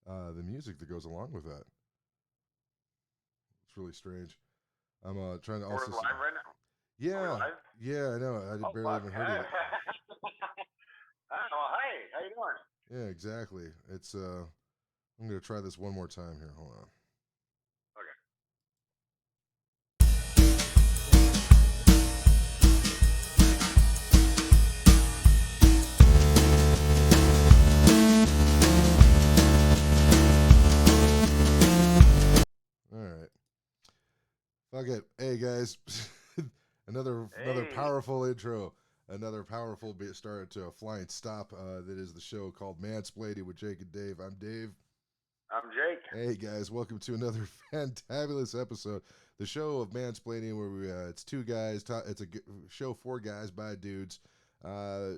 the music that goes along with that. It's really strange. I'm trying to We're also. live right now. Are we Yeah, live? yeah, I know. I Oh barely fuck. even heard of it. Well, hey, how you doing? Yeah, exactly. It's I'm gonna try this one more time here. Hold on. Okay. All right. Fuck it. Hey guys, another Hey, powerful intro. Another powerful start to a flying stop. That is the show called Mansplaining with Jake and Dave. I'm Dave. I'm Jake. Hey guys, welcome to another fantabulous episode. The show of Mansplaining, where it's two guys. It's a show for guys by dudes.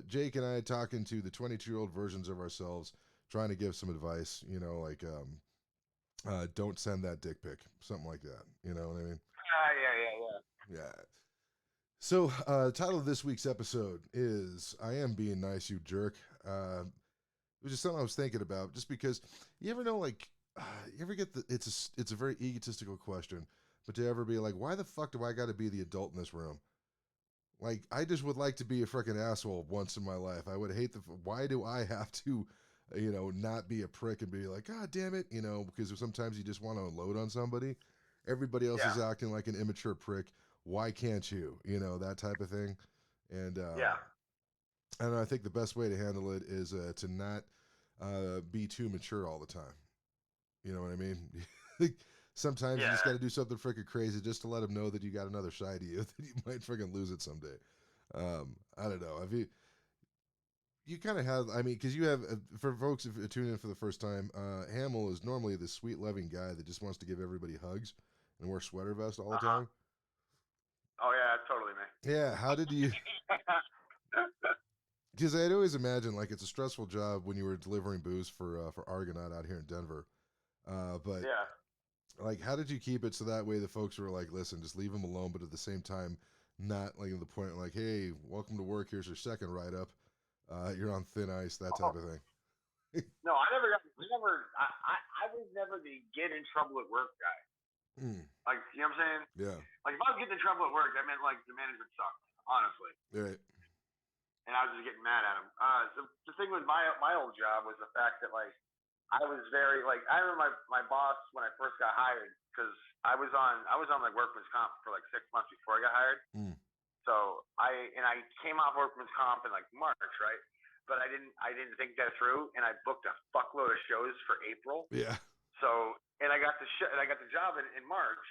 Jake and I talking to the 22-year-old versions of ourselves, trying to give some advice. Like don't send that dick pic, something like that. You know what I mean? Yeah. Yeah. So, title of this week's episode is "I Am Being Nice, You Jerk." It was just something I was thinking about, just because you ever know, like, you ever get it's a very egotistical question, but to ever be like, why the fuck do I got to be the adult in this room? Like, I just would like to be a freaking asshole once in my life. I would hate why do I have to, not be a prick and be like, God damn it, because sometimes you just want to unload on somebody. Everybody else Yeah. is acting like an immature prick. Why can't you? That type of thing. And Yeah. I don't know, I think the best way to handle it is to not be too mature all the time. You know what I mean? Sometimes you Yeah. just got to do something freaking crazy just to let them know that you got another side of you that you might freaking lose it someday. I don't know. If you kind of have, I mean, because you have for folks if you tune in for the first time, Hamill is normally the sweet, loving guy that just wants to give everybody hugs and wear sweater vest all Uh the huh. time. Oh yeah, totally, man. Yeah, how did you? Because I'd always imagine like it's a stressful job when you were delivering booze for Argonaut out here in Denver. But Yeah. like, how did you keep it so that way the folks were like, listen, just leave him alone, but at the same time, not like to the point like, hey, welcome to work. Here's your second write up. You're on thin ice, that type Oh of thing. no, I never got. I never. I was never the get in trouble at work guy. Mm, Like you know what I'm saying? yeah. Like if I was getting in trouble at work, that meant like the management sucked. Honestly. Right. And I was just getting mad at him. So the thing with my old job was the fact that like I was very like I remember my boss when I first got hired because I was on like workman's comp for like 6 months before I got hired. Mm, So I came off workman's comp in like March, right? But I didn't think that through, and I booked a fuckload of shows for April. yeah. So and I got the job in March,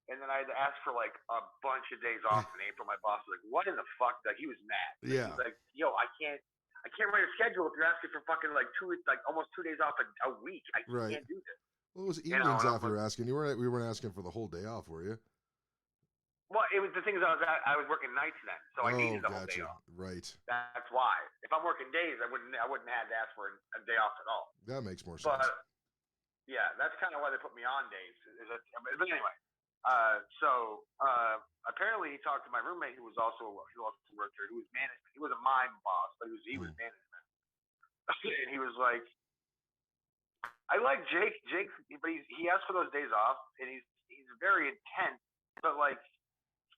and then I had to ask for like a bunch of days off in April. My boss was like, "What in the fuck?" Like he was mad. Like Yeah. he's like, "Yo, I can't write a schedule if you're asking for fucking like like almost 2 days off a week. I Right. can't do this." Well, it was You know, evenings and I'm off you like, were asking. We weren't asking for the whole day off, were you? "Well, it was the thing is I was working nights then, so I Oh, needed the whole day gotcha. off. Right. That's why. If I'm working days, I wouldn't have to ask for a day off at all. That makes more But sense. yeah, that's kind of why they put me on days. But anyway, apparently he talked to my roommate who also worked there, who was management. He was a mime boss, but he was Mm, management, and he was like, I like Jake. Jake, but he asked for those days off, and he's very intense, but like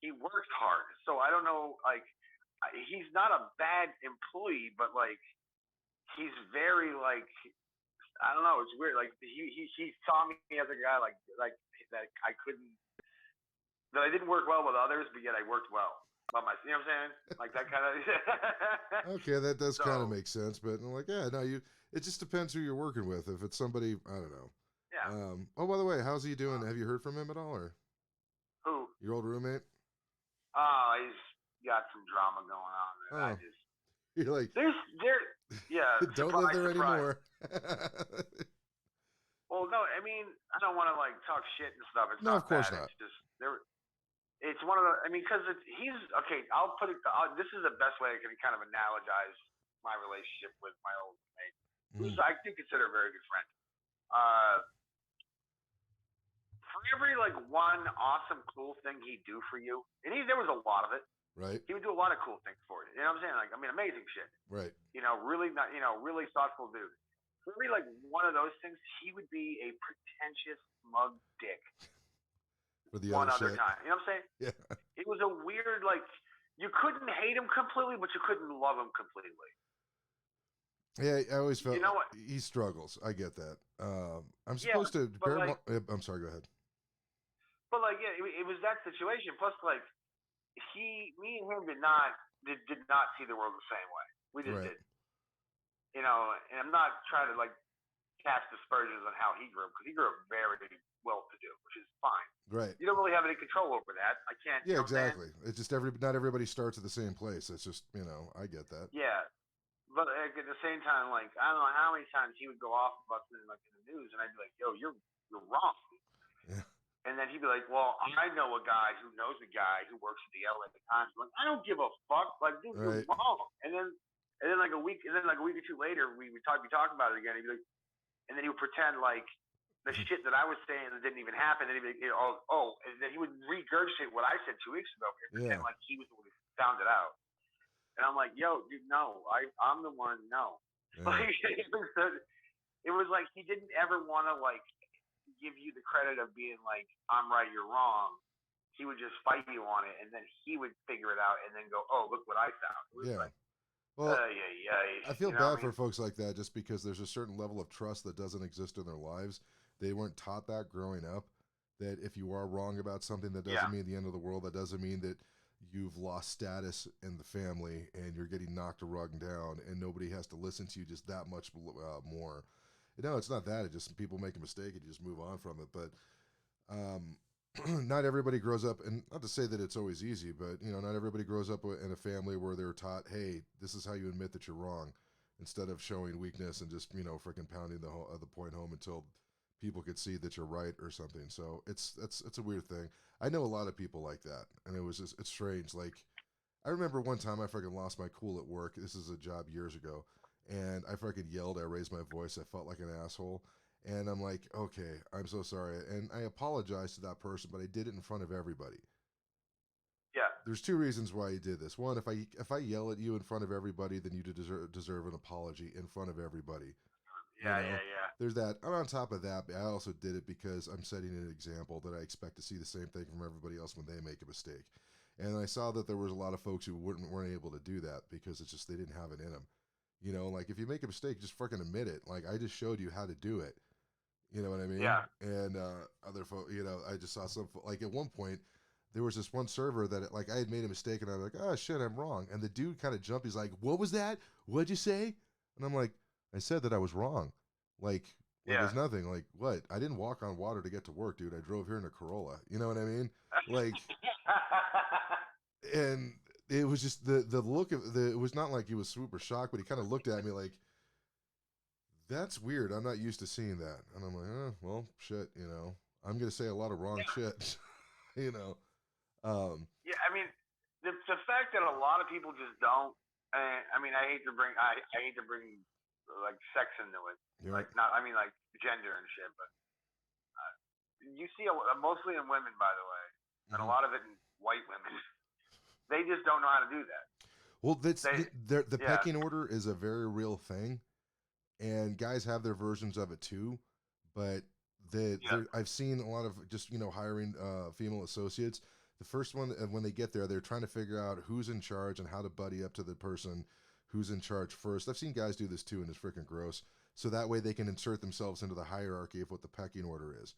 he works hard. So I don't know, like he's not a bad employee, but like he's very like I don't know. It's weird. Like he saw me as a guy like that I couldn't that I didn't work well with others, but yet I worked well by myself. You know what I'm saying? Like that kind of. okay, that does kind of So make sense, but I'm like, yeah, no, you. It just depends who you're working with. If it's somebody, I don't know. yeah. Oh, by the way, how's he doing? Have you heard from him at all, or Who? your old roommate? He's got some drama going on that I Oh, just you're like, there's there. Yeah. don't live Surprise, there surprise. anymore. Well, no, I mean I don't want to like talk shit and stuff. It's No, of not course that. not. It's just there. It's one of the. I mean, because he's okay. I'll put it. This is the best way I can kind of analogize my relationship with my old mate, who's Mm, I do consider a very good friend. Uh, for every like one awesome cool thing he'd do for you, and there was a lot of it. right, He would do a lot of cool things for you. You know what I'm saying? Like I mean, amazing shit. right. Really not. Really thoughtful dude. for every like one of those things, he would be a pretentious mug dick. For the One other shit. time, you know what I'm saying? Yeah. It was a weird like you couldn't hate him completely, but you couldn't love him completely. Yeah, I always felt You know what? he struggles. I get that. I'm Yeah, supposed to but like, I'm sorry. Go ahead. but like, yeah, it was that situation. Plus, like, me and him did not see the world the same way. We just Right. did. You know, and I'm not trying to like cast aspersions on how he grew up because he grew up very well-to-do, which is fine. Right. You don't really have any control over that. I can't. Yeah, You know exactly. It's just not everybody starts at the same place. It's just I get that. Yeah, but like, at the same time, like I don't know how many times he would go off about something like in the news, and I'd be like, "Yo, you're wrong." Yeah. And then he'd be like, "Well, I know a guy who knows a guy who works at the LA Times." I'm like, I don't give a fuck. Like, dude, Right. you're wrong. And then like a week or two later, we talk about it again. He'd be like, and then he would pretend like the shit that I was saying that didn't even happen. And he'd be like, and then he would regurgitate what I said 2 weeks ago and pretend like he was the one who found it out. And I'm like, yo, dude, no, I'm the one. No, Yeah. like it was like he didn't ever want to like give you the credit of being like, I'm right, you're wrong. He would just fight you on it, and then he would figure it out, and then go, oh, look what I found. It was like, well, I feel bad for I mean? folks like that just because there's a certain level of trust that doesn't exist in their lives. They weren't taught that growing up, that if you are wrong about something, that doesn't mean the end of the world. That doesn't mean that you've lost status in the family and you're getting knocked a rug down and nobody has to listen to you just that much more. No, it's not that. It's just people make a mistake and you just move on from it. But not everybody grows up, and not to say that it's always easy, but not everybody grows up in a family where they're taught, hey, this is how you admit that you're wrong, instead of showing weakness and just freaking pounding the point home until people could see that you're right or something. So it's a weird thing. I know a lot of people like that, and it's strange. Like, I remember one time I freaking lost my cool at work. This is a job years ago, and I freaking yelled. I raised my voice. I felt like an asshole. And I'm like, okay, I'm so sorry. And I apologized to that person, but I did it in front of everybody. Yeah. There's two reasons why I did this. One, if I yell at you in front of everybody, then you deserve an apology in front of everybody. Yeah. There's that. And on top of that, I also did it because I'm setting an example that I expect to see the same thing from everybody else when they make a mistake. And I saw that there was a lot of folks who weren't able to do that because it's just they didn't have it in them. Like if you make a mistake, just freaking admit it. Like, I just showed you how to do it. You know what I mean? Yeah. And other folks, I just saw some, like at one point, there was this one server that like I had made a mistake and I'm like, oh shit, I'm wrong. And the dude kind of jumped. He's like, what was that? What'd you say? And I'm like, I said that I was wrong. Like it was nothing. Like, what? I didn't walk on water to get to work, dude. I drove here in a Corolla. You know what I mean? Like, and it was just the look of it was not like he was super shocked, but he kind of looked at me like, that's weird. I'm not used to seeing that. And I'm like, well, shit, I'm going to say a lot of wrong shit, Yeah, I mean, the fact that a lot of people just don't. I mean, I hate to bring like sex into it, like like gender and shit, but you see mostly in women, by the way, and a lot of it in white women. They just don't know how to do that. Well, the pecking order is a very real thing, and guys have their versions of it too, but I've seen a lot of just hiring female associates. The first one, when they get there, they're trying to figure out who's in charge and how to buddy up to the person who's in charge first. I've seen guys do this too, and it's freaking gross. So that way they can insert themselves into the hierarchy of what the pecking order is.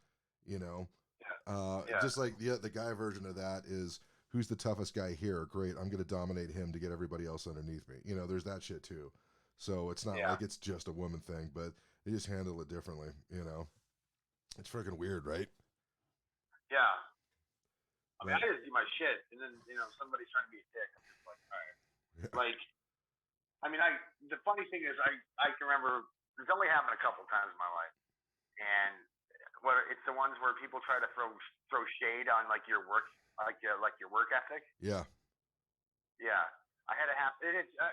Just like the guy version of that is, who's the toughest guy here? Great, I'm going to dominate him to get everybody else underneath me. There's that shit too. So it's not like it's just a woman thing, but they just handle it differently. It's freaking weird, right? Yeah. I mean, I just do my shit, and then somebody's trying to be a dick. I'm just like, all right. Like, I mean, the funny thing is, I can remember it's only happened a couple times in my life, and it's the ones where people try to throw shade on like your work, like your work ethic. Yeah. Yeah, I had to happen.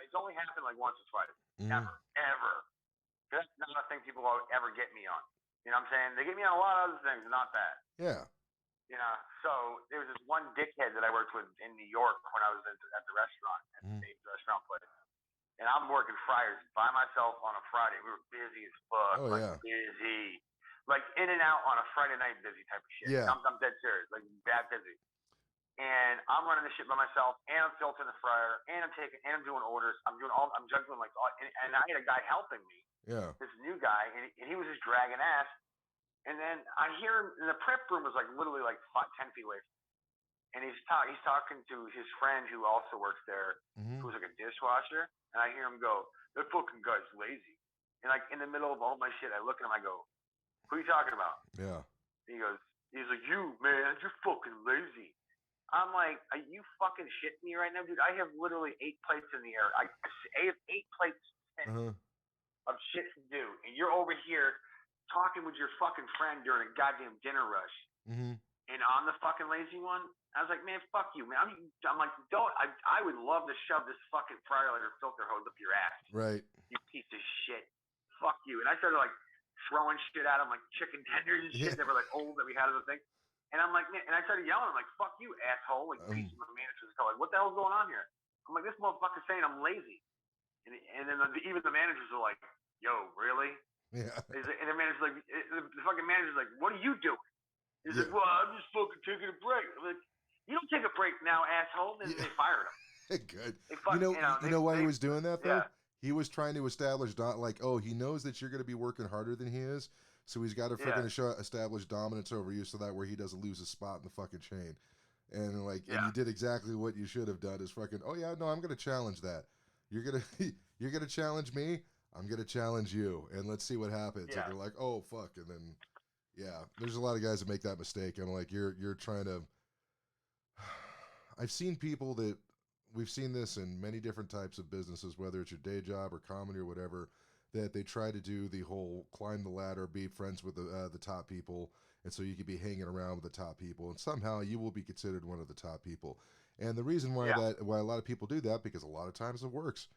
It's only happened like once or twice. Ever. That's not a thing people will ever get me on. You know what I'm saying? They get me on a lot of other things, not that. Yeah. So there was this one dickhead that I worked with in New York when I was at the restaurant, at the restaurant place. and I'm working Fridays by myself on a Friday. We were busy as fuck, Oh like yeah. busy, like in and out on a Friday night, busy type of shit. Yeah. I'm dead serious, like that busy. And I'm running the shit by myself, and I'm filtering the fryer, and I'm doing orders. I'm juggling like all, and I had a guy helping me. Yeah. This new guy, and he was just dragging ass. And then I hear him, and the prep room was like literally like 10 feet away. And he's talking to his friend who also works there, who's like a dishwasher. And I hear him go, "That fucking guy's lazy." And like in the middle of all my shit, I look at him, I go, "Who are you talking about?" Yeah. And he's like, "You, man, you're fucking lazy." I'm like, "Are you fucking shitting me right now, dude? I have literally 8 plates in the air. I have 8 plates of shit to do, and you're over here talking with your fucking friend during a goddamn dinner rush, and I'm the fucking lazy one." I was like, "Man, fuck you, man." I'm like, "Don't." I would love to shove this fucking fryer lighter filter hose up your ass, right? You piece of shit. Fuck you. And I started like throwing shit at him, like chicken tenders and shit that were like old that we had as a thing. And I'm like, man, and I started yelling, I'm like, "Fuck you, asshole!" Like, piece of my manager's call, like, "What the hell's going on here?" I'm like, "This motherfucker's saying I'm lazy," and then even the managers are like, "Yo, really?" Yeah. And the manager's like, the fucking manager's like, "What are you doing?" He's like, "Well, I'm just fucking taking a break." I'm like, "You don't take a break now, asshole." And they fired him. Good. You know why he was doing that though? Yeah. He was trying to establish he knows that you're going to be working harder than he is, so he's got to freaking establish dominance over you, so that way he doesn't lose his spot in the fucking chain. And and you did exactly what you should have done. Is fucking, "Oh yeah, no, I'm going to challenge that. You're gonna challenge me. I'm going to challenge you, and let's see what happens." Yeah. And they're like, "Oh fuck," and then there's a lot of guys that make that mistake. I'm like, you're trying to. I've seen people that. We've seen this in many different types of businesses, whether it's your day job or comedy or whatever, that they try to do the whole climb the ladder, be friends with the top people, and so you could be hanging around with the top people, and somehow you will be considered one of the top people. And the reason why why a lot of people do that, because a lot of times it works.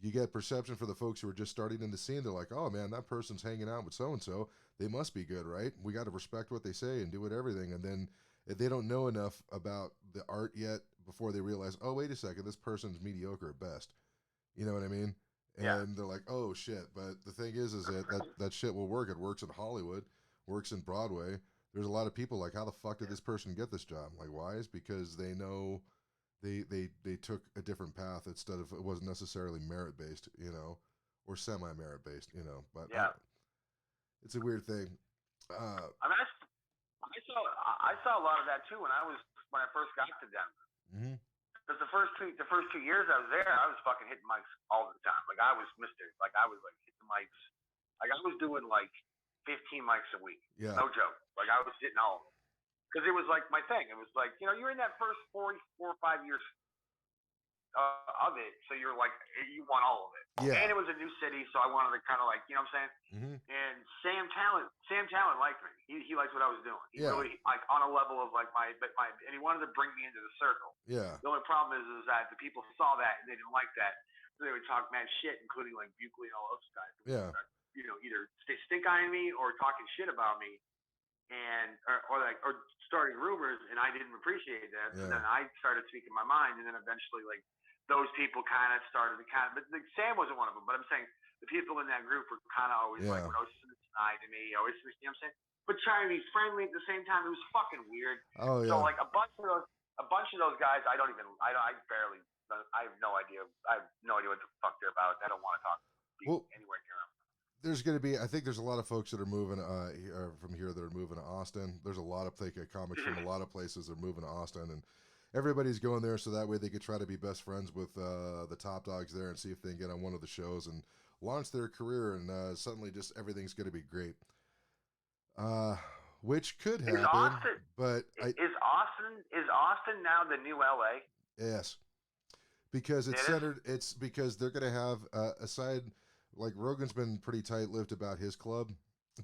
You get perception for the folks who are just starting in the scene. They're like, "Oh man, that person's hanging out with so and so. They must be good, right? We got to respect what they say and do it everything." And then if they don't know enough about the art yet before they realize, "Oh, wait a second, this person's mediocre at best." You know what I mean? And they're like, "Oh shit!" But the thing is that shit will work. It works in Hollywood, works in Broadway. There's a lot of people like, "How the fuck did this person get this job?" Like, why? Is because they know they took a different path instead of, it wasn't necessarily merit based, or semi merit based, But it's a weird thing. I mean, I saw a lot of that too when I first got to Denver. Because the first 2 years I was there, I was fucking hitting mics all the time. Like I was Mister. Like I was like hitting mics. Like I was doing like 15 mics a week. Yeah. No joke. Like I was hitting all of them. Because it was like my thing. It was like, you're in that first 4 or 5 years of it, so you're like, you want all of it. Yeah. And it was a new city, so I wanted to kind of like, you know what I'm saying? And Sam Talent liked me. He liked what I was doing. He really, like, on a level of like and he wanted to bring me into the circle. Yeah. The only problem is that the people saw that and they didn't like that, so they would talk mad shit, including like Buckley and all those guys. Yeah. Either they stink eyeing me or talking shit about me, and or starting rumors, and I didn't appreciate that. So then I started speaking my mind, and then eventually like those people kind of started to but like, Sam wasn't one of them. But I'm saying the people in that group were kind of always like, always snide to me, always, you know what I'm saying? But trying to be friendly at the same time, it was fucking weird. Oh yeah. So like a bunch of those guys, I have no idea. I have no idea what the fuck they're about. I don't want to talk anywhere near them. There's going to be, I think there's a lot of folks that are moving from here that are moving to Austin. There's a lot of comics from a lot of places that are moving to Austin, and everybody's going there so that way they could try to be best friends with the top dogs there and see if they can get on one of the shows and launch their career, and suddenly just everything's going to be great. Which could happen, but is Austin now the new LA? Yes, because it's because they're going to have aside. Like Rogan's been pretty tight-lipped about his club,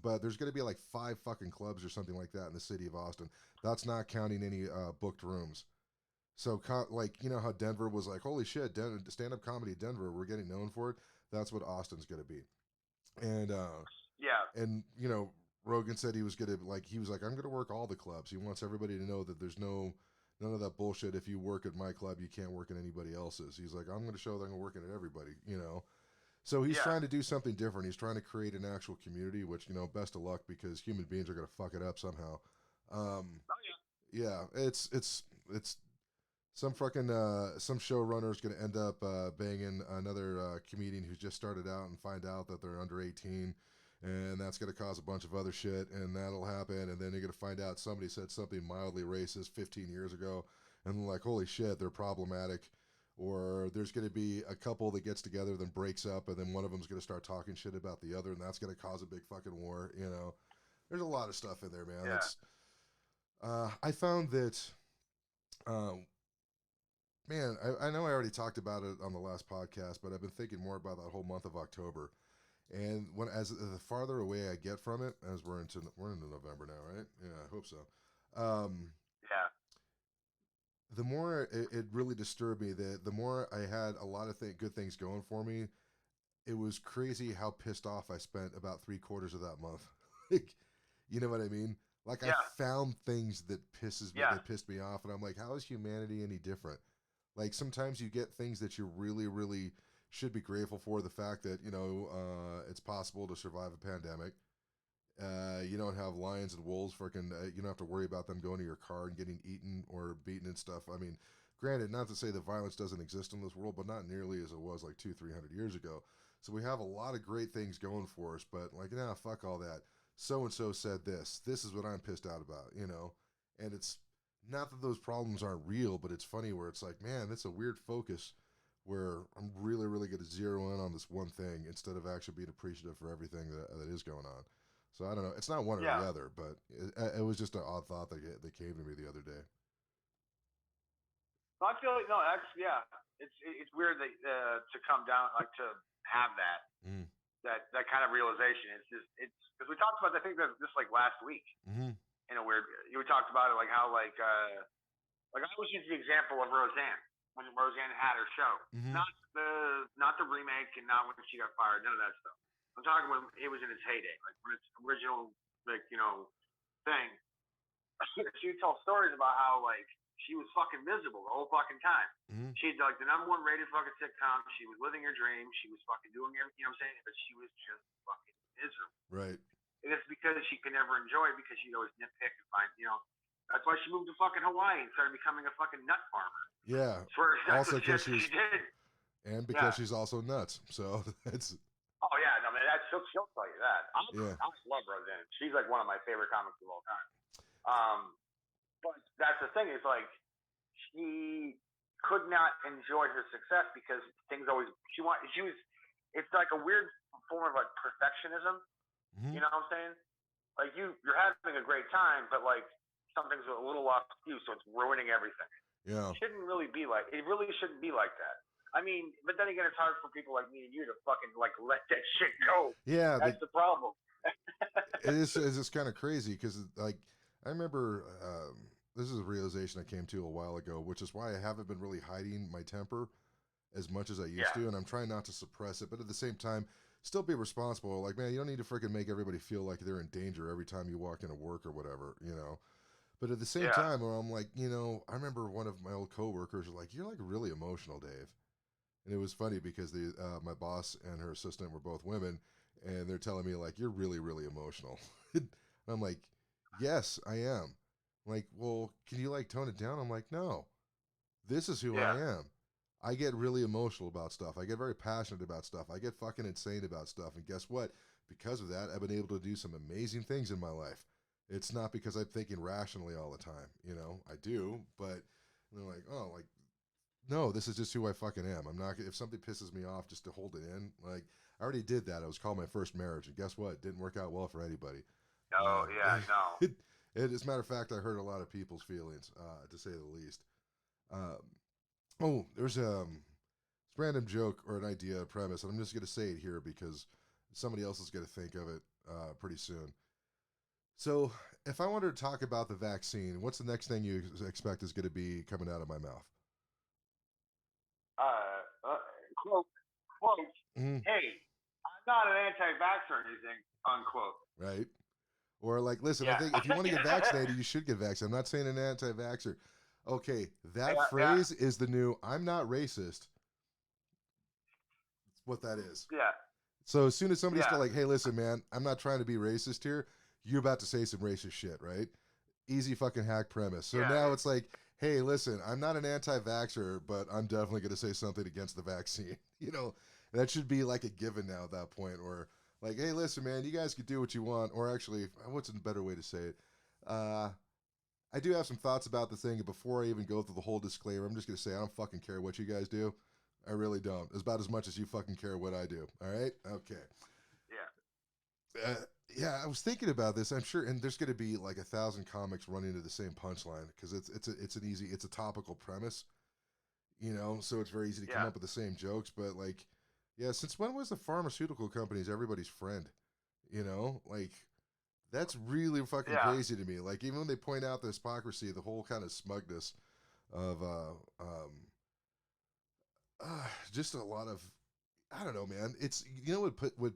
but there's going to be like 5 fucking clubs or something like that in the city of Austin. That's not counting any booked rooms. So like, how Denver was like, holy shit, stand-up comedy Denver, we're getting known for it. That's what Austin's going to be. And and Rogan said he was like, I'm going to work all the clubs. He wants everybody to know that there's no none of that bullshit. If you work at my club, you can't work at anybody else's. He's like, I'm going to show that I'm working at everybody, you know. So he's trying to do something different. He's trying to create an actual community, which, you know, best of luck because human beings are going to fuck it up somehow. Yeah, it's some fucking some showrunner's going to end up banging another comedian who's just started out and find out that they're under 18, and that's going to cause a bunch of other shit, and that'll happen, and then you're going to find out somebody said something mildly racist 15 years ago, and they're like, holy shit, they're problematic. Or there's going to be a couple that gets together, then breaks up, and then one of them's going to start talking shit about the other, and that's going to cause a big fucking war. You know, there's a lot of stuff in there, man. It's I found that, um, man, I know I already talked about it on the last podcast, but I've been thinking more about that whole month of October. And when as the farther away I get from it, as we're into November now, right? Yeah, I hope so. Um, Yeah. the more it really disturbed me, the more I had a lot of good things going for me. It was crazy how pissed off I spent about 3/4 of that month. Like, you know what I mean? Like I found things that pissed me off, and I'm like, how is humanity any different? Like sometimes you get things that you really, really should be grateful for. The fact that, you know, it's possible to survive a pandemic. You don't have lions and wolves. Freaking, you don't have to worry about them going to your car and getting eaten or beaten and stuff. I mean, granted, not to say that violence doesn't exist in this world, but not nearly as it was like 200-300 years ago. So we have a lot of great things going for us. But like, nah, fuck all that. So and so said this. This is what I'm pissed out about. You know, and it's not that those problems aren't real, but it's funny where it's like, man, that's a weird focus where I'm really, really going to zero in on this one thing instead of actually being appreciative for everything that is going on. So I don't know. It's not one or the other, but it was just an odd thought that came to me the other day. So I feel like no, that's it's weird that to come down like to have that that kind of realization. It's because we talked about I think that just like last week in a weird. You talked about it like how like I always use the example of Roseanne when Roseanne had her show, not the remake and not when she got fired, none of that stuff. I'm talking when it was in its heyday, like when its original like thing. She would tell stories about how like she was fucking miserable the whole fucking time. She'd like the #1 rated fucking sitcom. She was living her dream. She was fucking doing everything. You know what I'm saying? But she was just fucking miserable. Right. And it's because she could never enjoy it because she'd always nitpick and find That's why she moved to fucking Hawaii and started becoming a fucking nut farmer. Yeah. Also because she did. And because she's also nuts. So it's. Oh yeah, no man, she'll tell you that. I love Roseanne. She's like one of my favorite comics of all time. But that's the thing is like she could not enjoy her success because things always she was. It's like a weird form of like perfectionism. You know what I'm saying? Like you're having a great time, but like something's a little off cue, so it's ruining everything. Yeah, it shouldn't really be like it. Really shouldn't be like that. I mean, but then again, it's hard for people like me and you to fucking like let that shit go. Yeah, that's the problem. It's just kind of crazy because like I remember this is a realization I came to a while ago, which is why I haven't been really hiding my temper as much as I used to, and I'm trying not to suppress it, but at the same time, still be responsible. Like, man, you don't need to freaking make everybody feel like they're in danger every time you walk into work or whatever, you know. But at the same time, where I'm like, you know, I remember one of my old coworkers was like, "You're like really emotional, Dave." And it was funny because my boss and her assistant were both women, and they're telling me like, "You're really, really emotional." And I'm like, "Yes, I am." I'm like, well, can you like tone it down? I'm like, no, this is who I am. I get really emotional about stuff. I get very passionate about stuff. I get fucking insane about stuff. And guess what? Because of that, I've been able to do some amazing things in my life. It's not because I'm thinking rationally all the time. You know, I do, but they're like, oh, like, no, this is just who I fucking am. I'm not, if something pisses me off just to hold it in, like, I already did that. I was called my first marriage. And guess what? It didn't work out well for anybody. No, no. As a matter of fact, I hurt a lot of people's feelings, to say the least. There's a random joke or an idea, a premise, and I'm just going to say it here because somebody else is going to think of it pretty soon. So, if I wanted to talk about the vaccine, what's the next thing you expect is going to be coming out of my mouth? Quote, hey, I'm not an anti-vaxxer or anything, unquote. Right. Or like, listen, I think if you want to get vaccinated, you should get vaccinated. I'm not saying an anti-vaxxer. Okay, that Yeah, yeah, phrase is the new "I'm not racist." It's what that is. yeah, So as soon as somebody's yeah, like, "Hey, listen, man, I'm not trying to be racist here," you're about to say some racist shit, right? Easy fucking hack premise. So yeah, now it's like, "Hey, listen, I'm not an anti-vaxxer, but I'm definitely going to say something against the vaccine." That should be like a given now at that point. Or like, "Hey, listen, man, you guys can do what you want." Or actually, what's a better way to say it? Uh, I do have some thoughts about the thing, and before I even go through the whole disclaimer, I'm just gonna say I don't fucking care what you guys do. I really don't. It's about as much as you fucking care what I do. All right? Okay. yeah, Uh, yeah, I was thinking about this. I'm sure, and there's gonna be like 1,000 comics running to the same punchline because it's a topical premise, so it's very easy to come yeah, up with the same jokes. But like, yeah, since when was the pharmaceutical companies everybody's friend? Like that's really fucking yeah, crazy to me. Like even when they point out the hypocrisy, the whole kind of smugness of just a lot of I don't know, man. It's what put would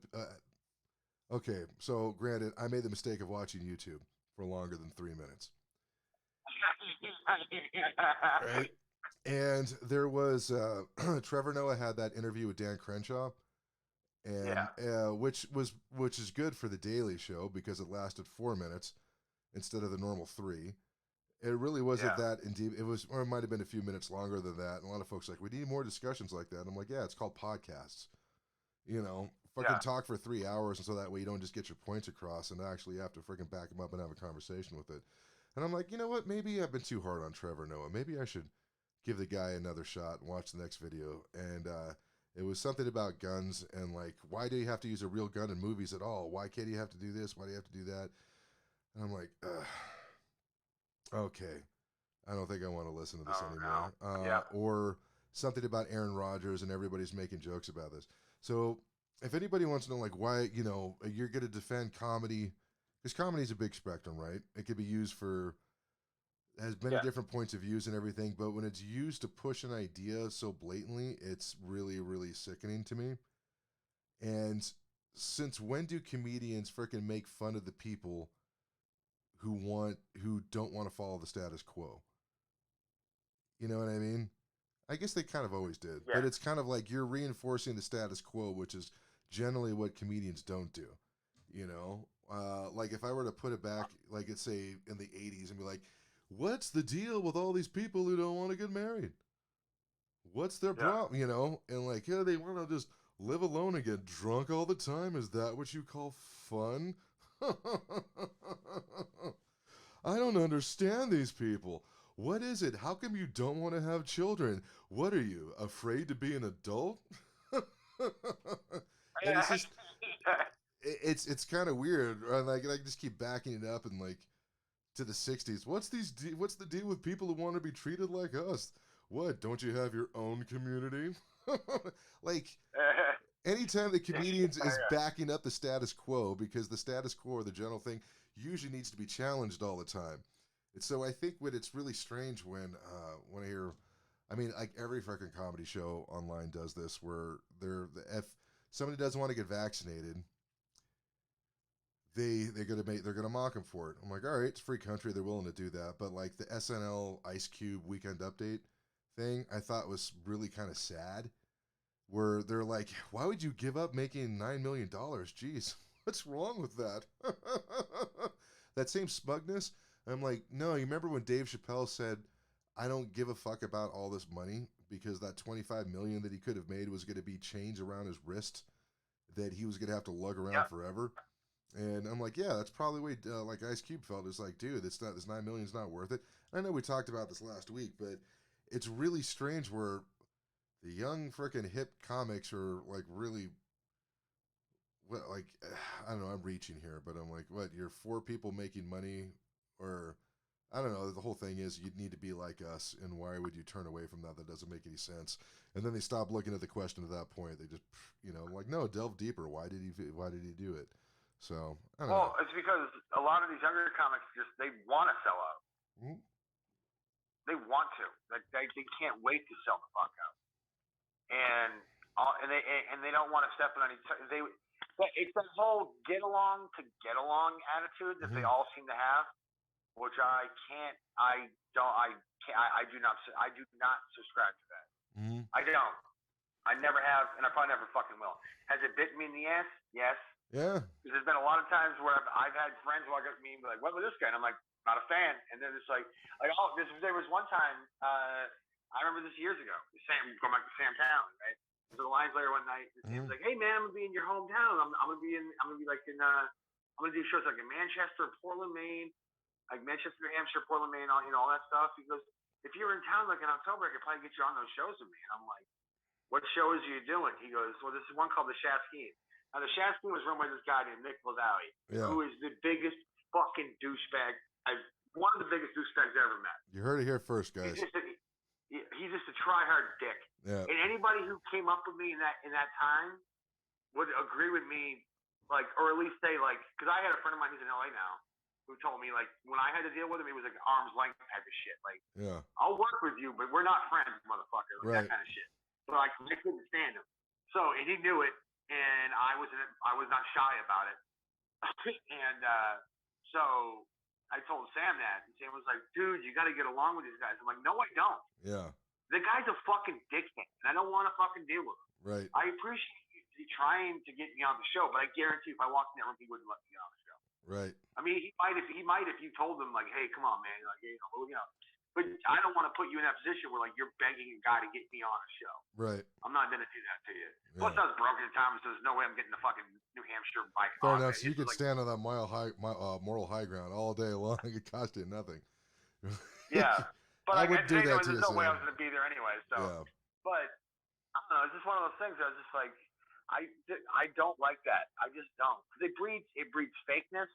okay. So granted, I made the mistake of watching YouTube for longer than 3 minutes, right? And there was Trevor Noah had that interview with Dan Crenshaw, and yeah, which is good for the Daily Show because it lasted 4 minutes instead of the normal three. It really wasn't yeah, that indeed. It was, or it might have been a few minutes longer than that. And a lot of folks are like, we need more discussions like that. And I'm like, yeah, it's called podcasts. Fucking yeah, talk for 3 hours, and so that way you don't just get your points across, and actually you have to freaking back them up and have a conversation with it. And I'm like, you know what? Maybe I've been too hard on Trevor Noah. Maybe I should give the guy another shot and watch the next video. And it was something about guns and like, why do you have to use a real gun in movies at all? Why can't you have to do this? Why do you have to do that? And I'm like, okay, I don't think I want to listen to this oh no, anymore. yeah, Or something about Aaron Rodgers, and everybody's making jokes about this. So if anybody wants to know, like, why, you're going to defend comedy, because comedy is a big spectrum, right? It could be used for, has many yeah, different points of views and everything, but when it's used to push an idea so blatantly, it's really, really sickening to me. And since when do comedians freaking make fun of the people who don't want to follow the status quo? You know what I mean? I guess they kind of always did, yeah, but it's kind of like you're reinforcing the status quo, which is generally what comedians don't do. Like if I were to put it back, like it's say in the '80s, and be like, "What's the deal with all these people who don't want to get married? What's their yeah. problem?" And like, yeah, they want to just live alone and get drunk all the time. Is that what you call fun? I don't understand these people. What is it? How come you don't want to have children? What are you, afraid to be an adult? And it's just it's kind of weird. And like I just keep backing it up and like to the 60s. What's the deal with people who want to be treated like us? What? Don't you have your own community? Like anytime the comedians is Yeah, backing up the status quo, because the status quo or the general thing usually needs to be challenged all the time. And so I think when it's really strange when I hear, I mean, like every freaking comedy show online does this, where if somebody doesn't want to get vaccinated, they're gonna mock them for it. I'm like, all right, it's a free country, they're willing to do that. But like the SNL Ice Cube Weekend Update thing, I thought was really kind of sad, where they're like, why would you give up making $9 million? Jeez, what's wrong with that? That same smugness. I'm like, no, you remember when Dave Chappelle said, I don't give a fuck about all this money because that 25 million that he could have made was going to be chains around his wrist that he was going to have to lug around yeah, forever. And I'm like, yeah, that's probably the way like Ice Cube felt. It's like, dude, this 9 million is not worth it. I know we talked about this last week, but it's really strange where the young freaking hip comics are like really well, like I don't know, I'm reaching here, but I'm like, what? You're four people making money, or I don't know. The whole thing is you'd need to be like us, and why would you turn away from that? That doesn't make any sense. And then they stop looking at the question at that point. They just, like, no, delve deeper. Why did he do it? So I don't know. well, it's because a lot of these younger comics they want to sell out. Mm-hmm. They want to. Like they can't wait to sell the fuck out. And they don't want to step on any. It's that whole get along to get along attitude that they Mm-hmm. all seem to have. which I can't. I don't. I can't. I do not. I do not subscribe to that. Mm-hmm. I don't. I never have, and I probably never fucking will. Has it bit me in the ass? Yes. Yeah. Because there's been a lot of times where I've had friends walk up to me and be like, "What was this guy?" And I'm like, "Not a fan." And then it's like, oh, there was one time. I remember this years ago. Going back to Sam Town, right? So the Lions later one night, and Sam's like, "Hey man, I'm gonna be in your hometown. I'm gonna be like in. I'm gonna do shows like in Manchester, Portland, Maine, like Manchester, New Hampshire, Portland, Maine, all that stuff." He goes, "If you were in town like in October, I could probably get you on those shows with me." And I'm like, "What shows are you doing?" He goes, "Well, this is one called the Shaskeen." Now, the Shaskeen was run by this guy named Nick Lazali, who is the biggest fucking douchebag. One of the biggest douchebags I ever met. You heard it here first, guys. He's just a try-hard dick. Yeah. And anybody who came up with me in that time would agree with me, like, or at least say, like, because I had a friend of mine who's in LA now who told me, like, when I had to deal with him, it was like arm's length type of shit. Like, yeah, I'll work with you, but we're not friends, motherfucker. Like, right. That kind of shit. So like, I couldn't stand him. So, and he knew it, and I was not shy about it. And so I told Sam that, and Sam was like, "Dude, you got to get along with these guys." I'm like, "No, I don't." Yeah. The guy's a fucking dickhead, and I don't want to fucking deal with him. Right. I appreciate you trying to get me on the show, but I guarantee if I walked in that room, he wouldn't let me get on the show. Right. I mean, he might if you told him like, "Hey, come on, man," like, But I don't want to put you in that position where like you're begging a guy to get me on a show. Right. I'm not gonna do that to you. Yeah. Plus, I was broken at times, so there's no way I'm getting the fucking New Hampshire bike. Fair enough. So you could stand on that moral high ground all day long. It cost you nothing. Yeah, but I would do that to you. There's no way I was gonna be there anyway. So, yeah. But I don't know. It's just one of those things. I was just like, I don't like that. I just don't. It breeds fakeness.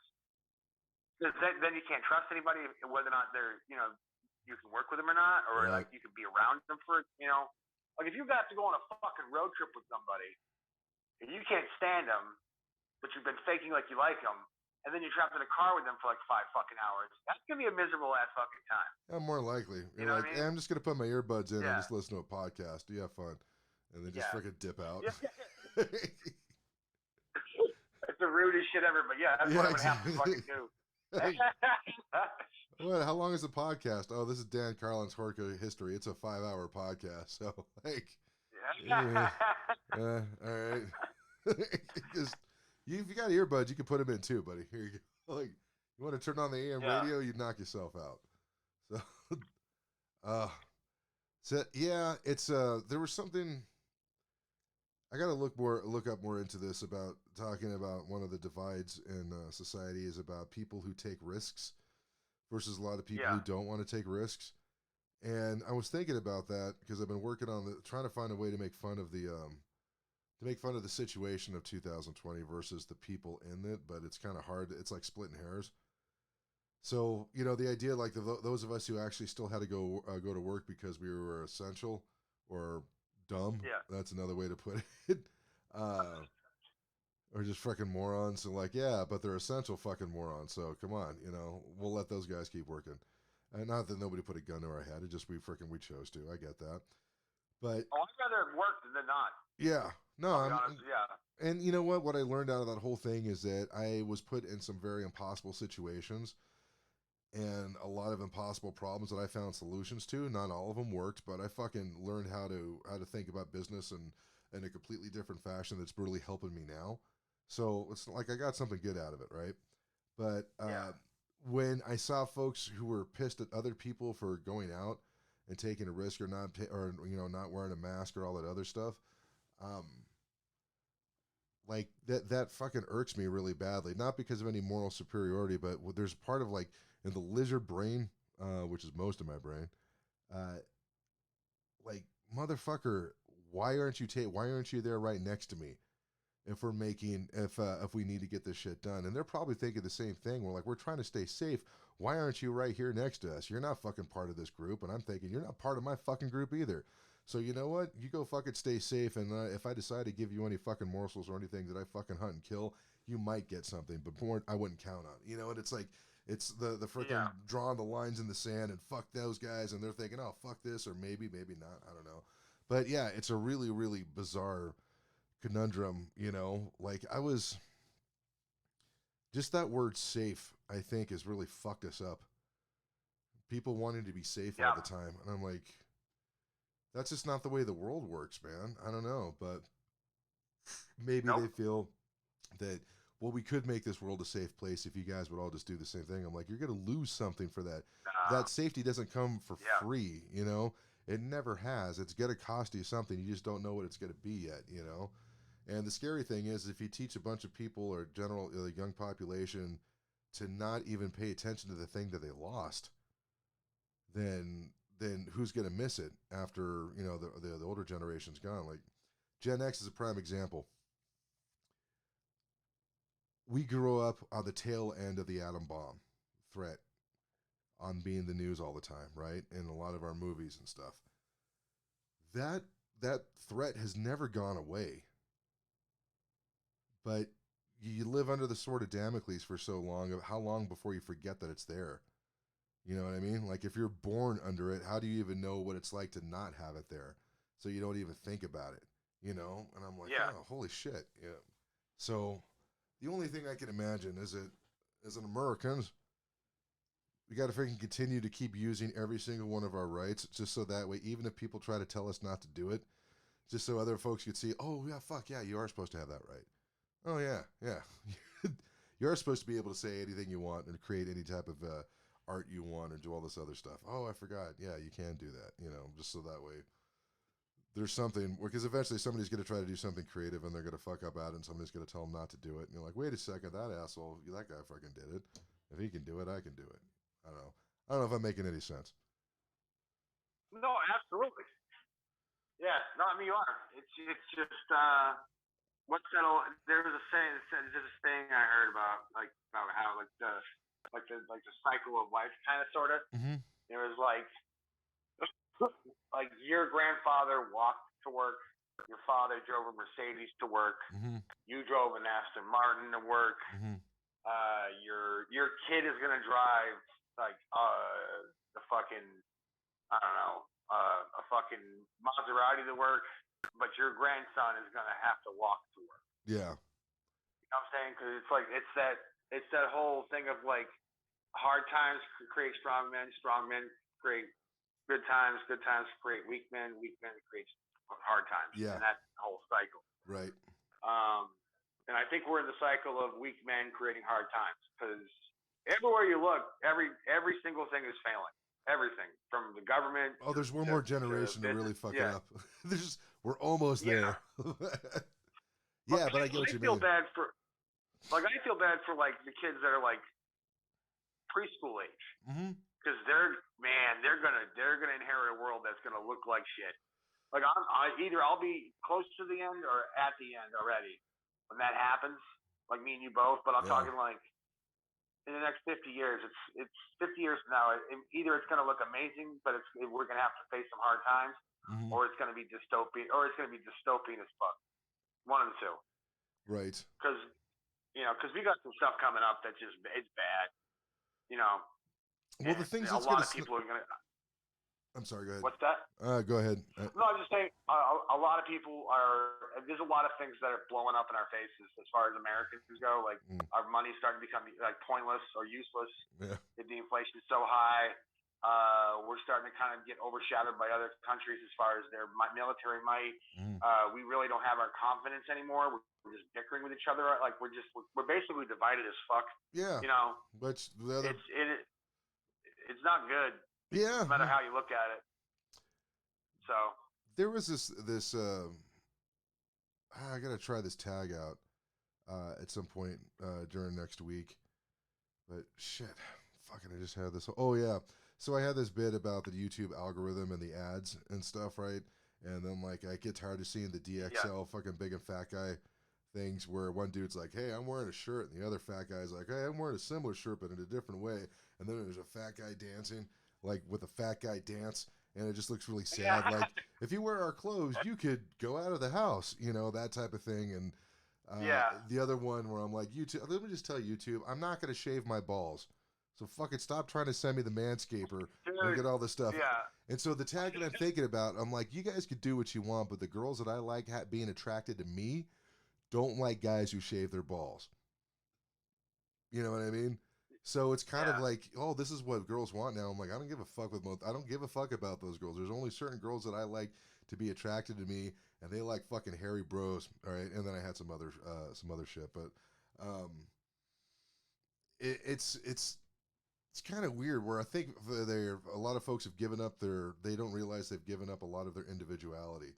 Because then you can't trust anybody whether or not they're you can work with them or not, or right. like you can be around them for like if you got to go on a fucking road trip with somebody and you can't stand them, but you've been faking like you like them, and then you're trapped in a car with them for like 5 fucking hours. That's gonna be a miserable ass fucking time. Yeah, more likely. You're know like, what I mean? hey, I'm just gonna put my earbuds in and just listen to a podcast. You have fun, and then just freaking dip out. It's the rudest shit ever, but that's what I would have to fucking do. What? How long is the podcast? Oh, this is Dan Carlin's Horka history. It's a 5-hour podcast. So, like, all right. Just if you got earbuds, you can put them in too, buddy. Here you go. Like, you want to turn on the AM radio, you knock yourself out. So, yeah, it's there was something. I got to look up more into this about talking about one of the divides in society is about people who take risks versus a lot of people who don't want to take risks. And I was thinking about that because I've been working on trying to find a way to make fun of the situation of 2020 versus the people in it, but it's kind of hard. It's like splitting hairs. So, the idea like those of us who actually still had to go to work because we were essential or dumb. Yeah. That's another way to put it. Or just freaking morons. And like, yeah, but they're essential fucking morons. So come on, we'll let those guys keep working. And not that nobody put a gun to our head. It just we chose to. I get that. But I'd rather work than not. Yeah. No, I'll be honest, yeah. And you know what? What I learned out of that whole thing is that I was put in some very impossible situations and a lot of impossible problems that I found solutions to. Not all of them worked, but I fucking learned how to think about business and in a completely different fashion that's brutally helping me now. So it's like I got something good out of it, right? But when I saw folks who were pissed at other people for going out and taking a risk or not wearing a mask or all that other stuff, like that fucking irks me really badly. Not because of any moral superiority, but there's part of like in the lizard brain, which is most of my brain, like motherfucker, why aren't you there right next to me? If we need to get this shit done, and they're probably thinking the same thing. We're trying to stay safe. Why aren't you right here next to us? You're not fucking part of this group, and I'm thinking you're not part of my fucking group either. So you know what? You go fucking stay safe, and if I decide to give you any fucking morsels or anything that I fucking hunt and kill, you might get something, but more I wouldn't count on. And it's like it's the freaking drawing the lines in the sand and fuck those guys, and they're thinking, oh fuck this, or maybe not. I don't know, but yeah, it's a really really bizarre conundrum, like I was just that word safe, I think has really fucked us up. people wanting to be safe Yeah. all the time. And I'm like, that's just not the way the world works, man. I don't know, but maybe Nope. they feel that, well, we could make this world a safe place if you guys would all just do the same thing. I'm like, you're going to lose something for that. That safety doesn't come for free, you know? It never has. It's going to cost you something. You just don't know what it's going to be yet, you know? And the scary thing is, if you teach a bunch of people or young population to not even pay attention to the thing that they lost, then who's going to miss it after, you know, the older generation's gone? Like, Gen X is a prime example. We grew up on the tail end of the atom bomb threat on being the news all the time, right? In a lot of our movies and stuff. That threat has never gone away. But you live under the sword of Damocles for so long. How long before you forget that it's there? You know what I mean? Like, if you're born under it, how do you even know what it's like to not have it there? So you don't even think about it, you know? And I'm like, oh, holy shit. Yeah. So the only thing I can imagine is that as an Americans, we got to freaking continue to keep using every single one of our rights, just so that way, even if people try to tell us not to do it, just so other folks could see, oh, yeah, fuck, yeah, you are supposed to have that right. Oh, yeah. You are supposed to be able to say anything you want and create any type of art you want or do all this other stuff. Oh, I forgot. Yeah, you can do that, you know, just so that way there's something, because eventually somebody's going to try to do something creative and they're going to fuck up at it and somebody's going to tell them not to do it. And you're like, wait a second, that asshole, that guy fucking did it. If he can do it, I can do it. I don't know if I'm making any sense. No, absolutely. Yeah, no, I mean, you are. It's just, what's that old, there was a saying, there's this thing I heard about how, the cycle of life, kind of, sort of. Mm-hmm. It was like your grandfather walked to work, your father drove a Mercedes to work, mm-hmm. you drove an Aston Martin to work, mm-hmm. Your kid is gonna drive the fucking, I don't know, a fucking Maserati to work, but your grandson is gonna have to walk to work. Yeah. You know what I'm saying? Because it's that whole thing of like, hard times create strong men create good times create weak men create hard times. Yeah. And that's the whole cycle. Right. And I think we're in the cycle of weak men creating hard times, because everywhere you look, every single thing is failing. Everything from the government. Oh, there's one more generation to really fuck it up. We're almost there. Yeah, but I get what you mean. I feel bad for like the kids that are like preschool age, because they're gonna inherit a world that's gonna look like shit. Like, I'll be close to the end or at the end already when that happens. Like me and you both, but I'm talking like in the next 50 years. It's 50 years from now. Either it's gonna look amazing, but we're gonna have to face some hard times, or it's gonna be dystopian, as fuck. One of the two. Right. Because we got some stuff coming up that it's bad. You know. Well, the things a lot of people are gonna. I'm sorry. Go ahead. What's that? Go ahead. No, I'm just saying. A lot of people are. There's a lot of things that are blowing up in our faces as far as Americans go. Like, our money's starting to become like pointless or useless. Yeah. The inflation is so high. We're starting to kind of get overshadowed by other countries as far as their military might. We really don't have our confidence anymore. We're just bickering with each other. Like, we're basically divided as fuck. Yeah. You know. But the other. It's not good. Yeah. No matter how you look at it. So. There was this. I gotta try this tag out at some point during next week. But shit, fucking, I just had this. Oh yeah. So I had this bit about the YouTube algorithm and the ads and stuff, right? And then like I get tired of seeing the DXL fucking big and fat guy things where one dude's like, hey, I'm wearing a shirt, and the other fat guy's like, hey, I'm wearing a similar shirt but in a different way. And then there's a fat guy dancing like with a fat guy dance, and it just looks really sad. Like, if you wear our clothes, you could go out of the house, you know, that type of thing. And the other one where I'm like, YouTube, let me just tell YouTube, I'm not going to shave my balls. So fucking stop trying to send me the Manscaper and get all this stuff. Yeah. And so the tag that I'm thinking about, I'm like, you guys could do what you want, but the girls that I like being attracted to me don't like guys who shave their balls. You know what I mean? So it's kind of Yeah. like, oh, this is what girls want now. I'm like, I don't give a fuck with most. I don't give a fuck about those girls. There's only certain girls that I like to be attracted to me, and they like fucking hairy bros. All right, and then I had some other shit, but um, it's kind of weird. Where I think a lot of folks have given up they don't realize they've given up a lot of their individuality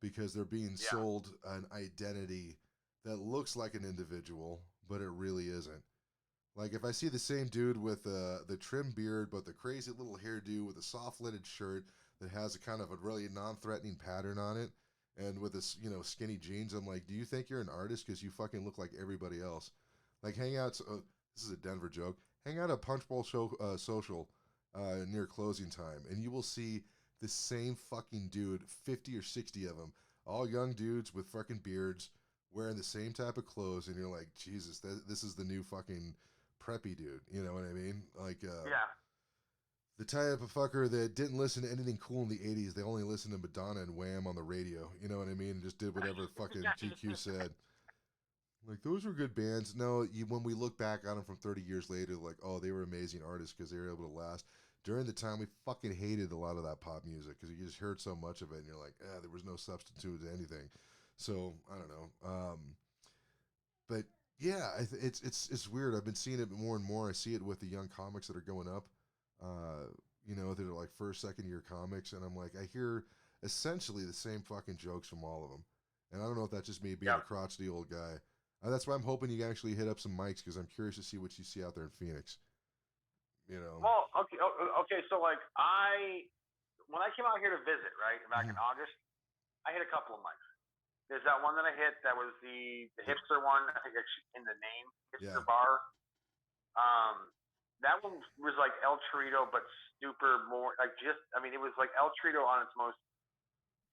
because they're being Yeah. sold an identity that looks like an individual, but it really isn't. Like if I see the same dude with the trim beard but the crazy little hairdo with a soft lidded shirt that has a kind of a really non-threatening pattern on it, and with this skinny jeans, I'm like, do you think you're an artist because you fucking look like everybody else? Like hang out. This is a Denver joke. Hang out at Punch Bowl Social near closing time, and you will see the same fucking dude, 50 or 60 of them, all young dudes with fucking beards, wearing the same type of clothes, and you're like, Jesus, this is the new fucking preppy dude. You know what I mean? Like, Yeah. the type of fucker that didn't listen to anything cool in the 80s. They only listened to Madonna and Wham on the radio. You know what I mean? And just did whatever fucking GQ said. Like, those were good bands. No, when we look back on them from 30 years later, like, oh, they were amazing artists because they were able to last. During the time, we fucking hated a lot of that pop music because you just heard so much of it, and you're like, there was no substitute to anything. So, I don't know. But yeah, it's weird. I've been seeing it more and more. I see it with the young comics that are going up. That are like first, second year comics, and I'm like, I hear essentially the same fucking jokes from all of them. And I don't know if that's just me being Yeah. a crotchety old guy. That's why I'm hoping you actually hit up some mics because I'm curious to see what you see out there in Phoenix. Well, okay. So like when I came out here to visit, right back in August, I hit a couple of mics. There's that one that I hit that was the hipster one. I think it's in the name, hipster bar. That one was like El Torito, but super more like it was like El Torito on its most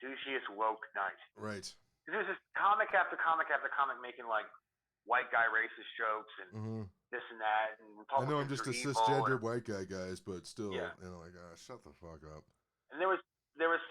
douchiest woke night. Right. There was just comic after comic after comic making like white guy racist jokes and this and that. And I know I'm just a cisgender white guy, guys, but still, like, shut the fuck up. And there was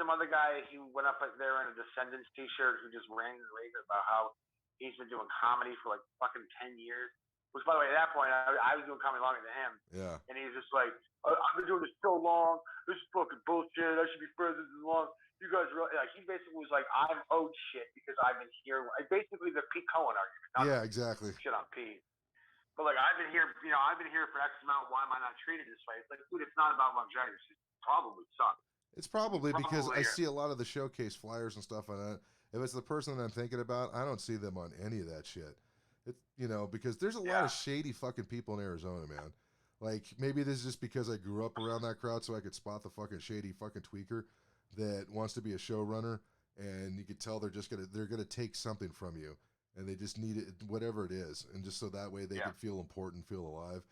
some other guy who went up there in a Descendants t-shirt who just ran and raved about how he's been doing comedy for like fucking 10 years. Which, by the way, at that point, I was doing comedy longer than him. Yeah. And he's just like, I've been doing this so long. This is fucking bullshit. I should be friends with this long. You guys really, like, he basically was like, I'm owed shit because I've been here. Basically, the Pete Cohen argument. Yeah, exactly. Shit on Pete. But like, I've been here for X amount. Why am I not treated this way? It's like, dude, it's not about longevity. It probably sucks. It's probably because I see a lot of the showcase flyers and stuff on it. If it's the person that I'm thinking about, I don't see them on any of that shit. Because there's a lot of shady fucking people in Arizona, man. Like, maybe this is just because I grew up around that crowd so I could spot the fucking shady fucking tweaker that wants to be a showrunner, and you could tell they're gonna take something from you, and they just need it, whatever it is, and just so that way they can feel important, feel alive.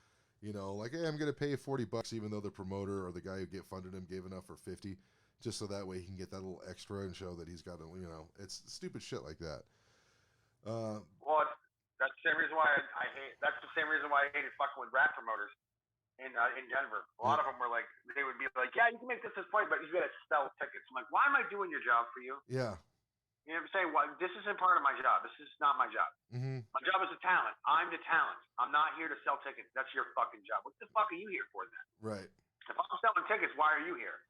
Like, hey, I'm gonna pay you $40, even though the promoter or the guy who funded him gave enough for 50, just so that way he can get that little extra and show that he's got it's stupid shit like that. Well, that's the same reason why I hate. That's the same reason why I hated fucking with rap promoters in Denver. A lot of them were like, they would be like, yeah, you can make this point, but you got to sell tickets. I'm like, why am I doing your job for you? Yeah. You know what I'm saying? Well, this isn't part of my job. This is not my job. Mm-hmm. My job is a talent. I'm the talent. I'm not here to sell tickets. That's your fucking job. What the fuck are you here for then? Right. If I'm selling tickets, why are you here?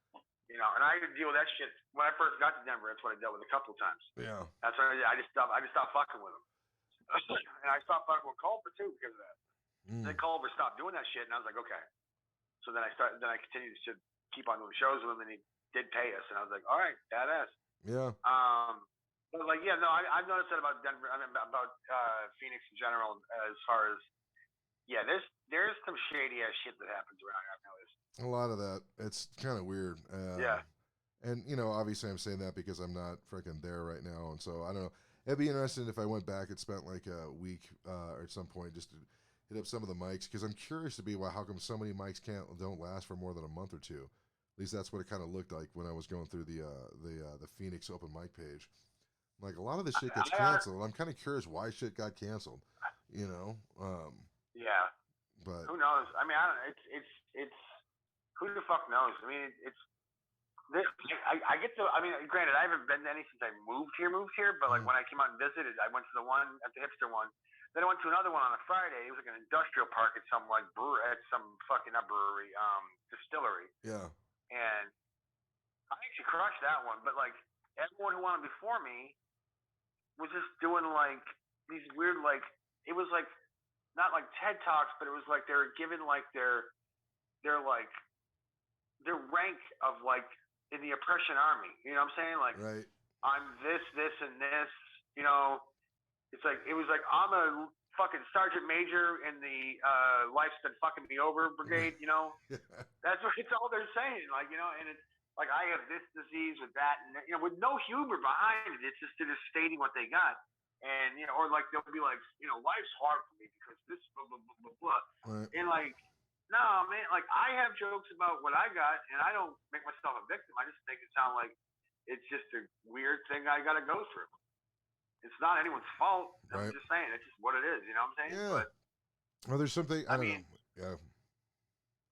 And I had to deal with that shit when I first got to Denver. That's what I dealt with a couple of times. Yeah. That's what I did. I just stopped fucking with them. And I stopped fucking with Culver too because of that. Then Culver stopped doing that shit, and I was like, okay. So then I continued to keep on doing shows with him, and he did pay us, and I was like, all right, badass. Yeah. But like, yeah, no, I've noticed that about Denver. I mean, about Phoenix in general, as far as there's some shady ass shit that happens around here. I've noticed a lot of that. It's kind of weird. Yeah. And obviously I'm saying that because I'm not freaking there right now, and so I don't know. It'd be interesting if I went back and spent like a week or at some point just to hit up some of the mics, because I'm curious to be how come so many mics don't last for more than a month or two. At least that's what it kind of looked like when I was going through the Phoenix open mic page. Like, a lot of the shit gets canceled. I'm kind of curious why shit got canceled. Yeah. But who knows? I mean, it's who the fuck knows? I mean, I get to. I mean, granted, I haven't been to any since I moved here. But like when I came out and visited, I went to the one at the hipster one. Then I went to another one on a Friday. It was like an industrial park at some like brewery, at some fucking not brewery, distillery. Yeah. And I actually crushed that one. But like everyone who wanted before me was just doing like these weird like it was like not like TED Talks, but it was like they were giving like like their rank of like in the oppression army. You know what I'm saying? Like Right. I'm this, this, and this. You know, it's like it was like I'm a fucking sergeant major in the life's been fucking me over brigade. You know, that's what it's all they're saying. Like you know, and it's like I have this disease with that, and you know, with no humor behind it. It's just they're just stating what they got. And you know, or like they'll be like, you know, life's hard for me because this blah blah blah blah blah. Right. And like, no man, like I have jokes about what I got, and I don't make myself a victim. I just make it sound like it's just a weird thing I got to go through. It's not anyone's fault. I'm Right. just saying it's just what it is. You know what I'm saying? Yeah. But Well, there's something I don't mean, know. Yeah.